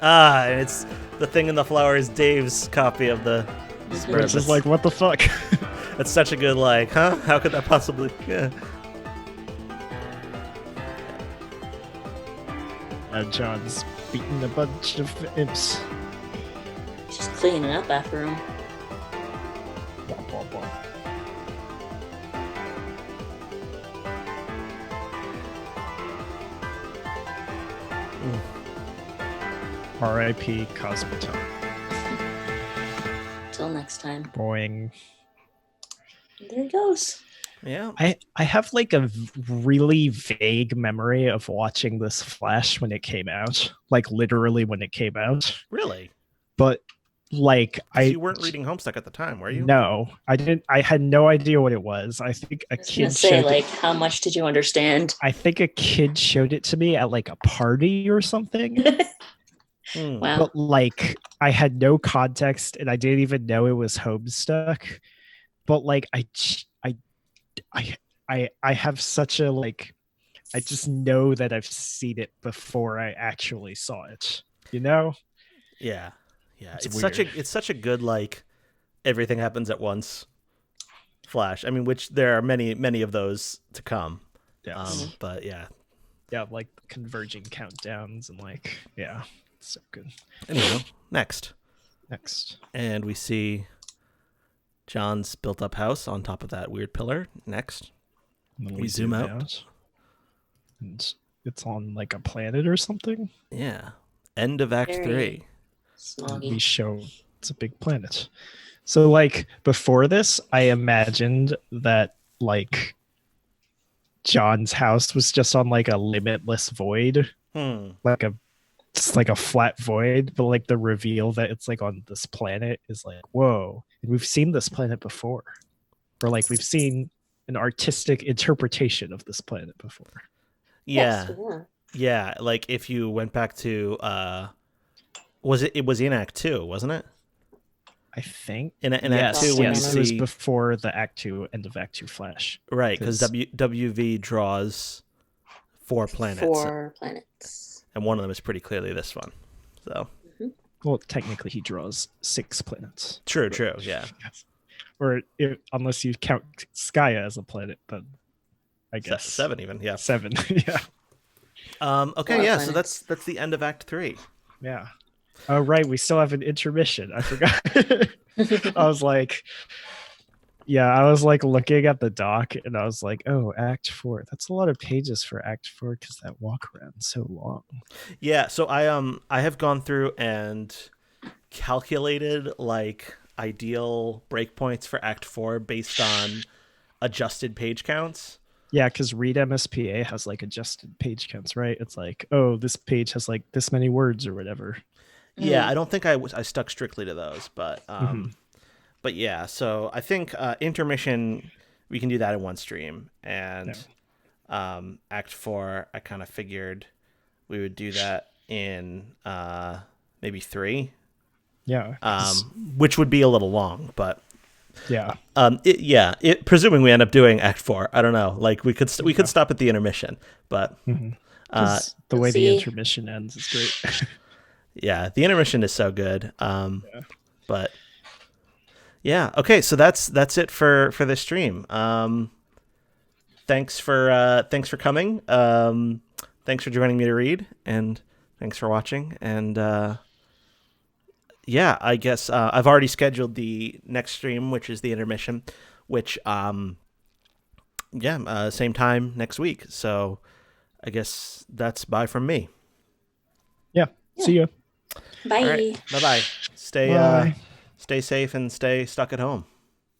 And it's the thing in the flower is Dave's copy of the spread. Which is like, what the fuck? It's such a good, like, huh? How could that possibly... Yeah. John's beating a bunch of imps. Just cleaning up after him. Womp, womp, womp. R.I.P. Cosmoton. Till next time. Boing. There he goes. Yeah. I have like a really vague memory of watching this Flash when it came out, like literally when it came out. Really? But like You weren't reading Homestuck at the time, were you? No, I didn't. I had no idea what it was. I think a I was gonna kid say, showed. like, how much did you understand? I think a kid showed it to me at like a party or something. Hmm. Wow. But like I had no context and I didn't even know it was Homestuck. But like I have such a like I just know that I've seen it before I actually saw it. You know? Yeah. Yeah. It's It's such a good, like, everything happens at once Flash. I mean, which there are many of those to come. Yeah. But yeah. Yeah, like converging countdowns and like yeah, it's so good. Anyway, next. Next. And we see John's built up house on top of that weird pillar. Next. And then We zoom out. And it's on like a planet or something. Yeah. End of Act Very- 3. And we Smoggy. show it's a big planet. So like before this, I imagined that like John's house was just on like a limitless void, like it's like a flat void, but like the reveal that it's like on this planet is like, whoa. And we've seen this planet before. Or like we've seen an artistic interpretation of this planet before. Yeah. Yes, yeah. Yeah. Like if you went back to it was in Act 2, wasn't it? I think. In Act Yes, 2 when yes, you it was see before the Act 2, end of Act 2 Flash. right, because 'cause- WV draws 4 planets. 4 planets. And one of them is pretty clearly this one. So Well, technically he draws 6 planets. true, yeah. Or unless you count Skya as a planet, but I guess 7 even, yeah. 7. Yeah. Okay, Lot of yeah, so planets. that's the end of Act 3. Yeah. Oh right, we still have an intermission. I forgot. I was like looking at the doc and I was like, oh, Act 4. That's a lot of pages for Act 4 because that walk around's so long. Yeah, so I have gone through and calculated like ideal breakpoints for Act 4 based on adjusted page counts. Yeah, because Read MSPA has like adjusted page counts, right? It's like, oh, this page has like this many words or whatever. Yeah, I don't think I stuck strictly to those, but Mm-hmm. but yeah. So I think intermission we can do that in one stream, and Act 4 I kind of figured we would do that in maybe 3, Yeah. 'cause which would be a little long, but Yeah. Presuming we end up doing Act 4, I don't know. Like we could stop at the intermission, but Mm-hmm. The We'll way the see. intermission ends is great. yeah, the intermission is so good. Yeah. But yeah, okay, so that's it for this stream. Thanks for coming. Thanks for joining me to read, and thanks for watching. And yeah, I guess I've already scheduled the next stream, which is the intermission, which same time next week. So I guess that's bye from me. Yeah. See you. Bye. All right, bye. Bye. Stay safe and stay stuck at home.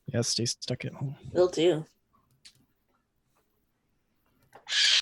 Yeah, stay stuck at home. Will do.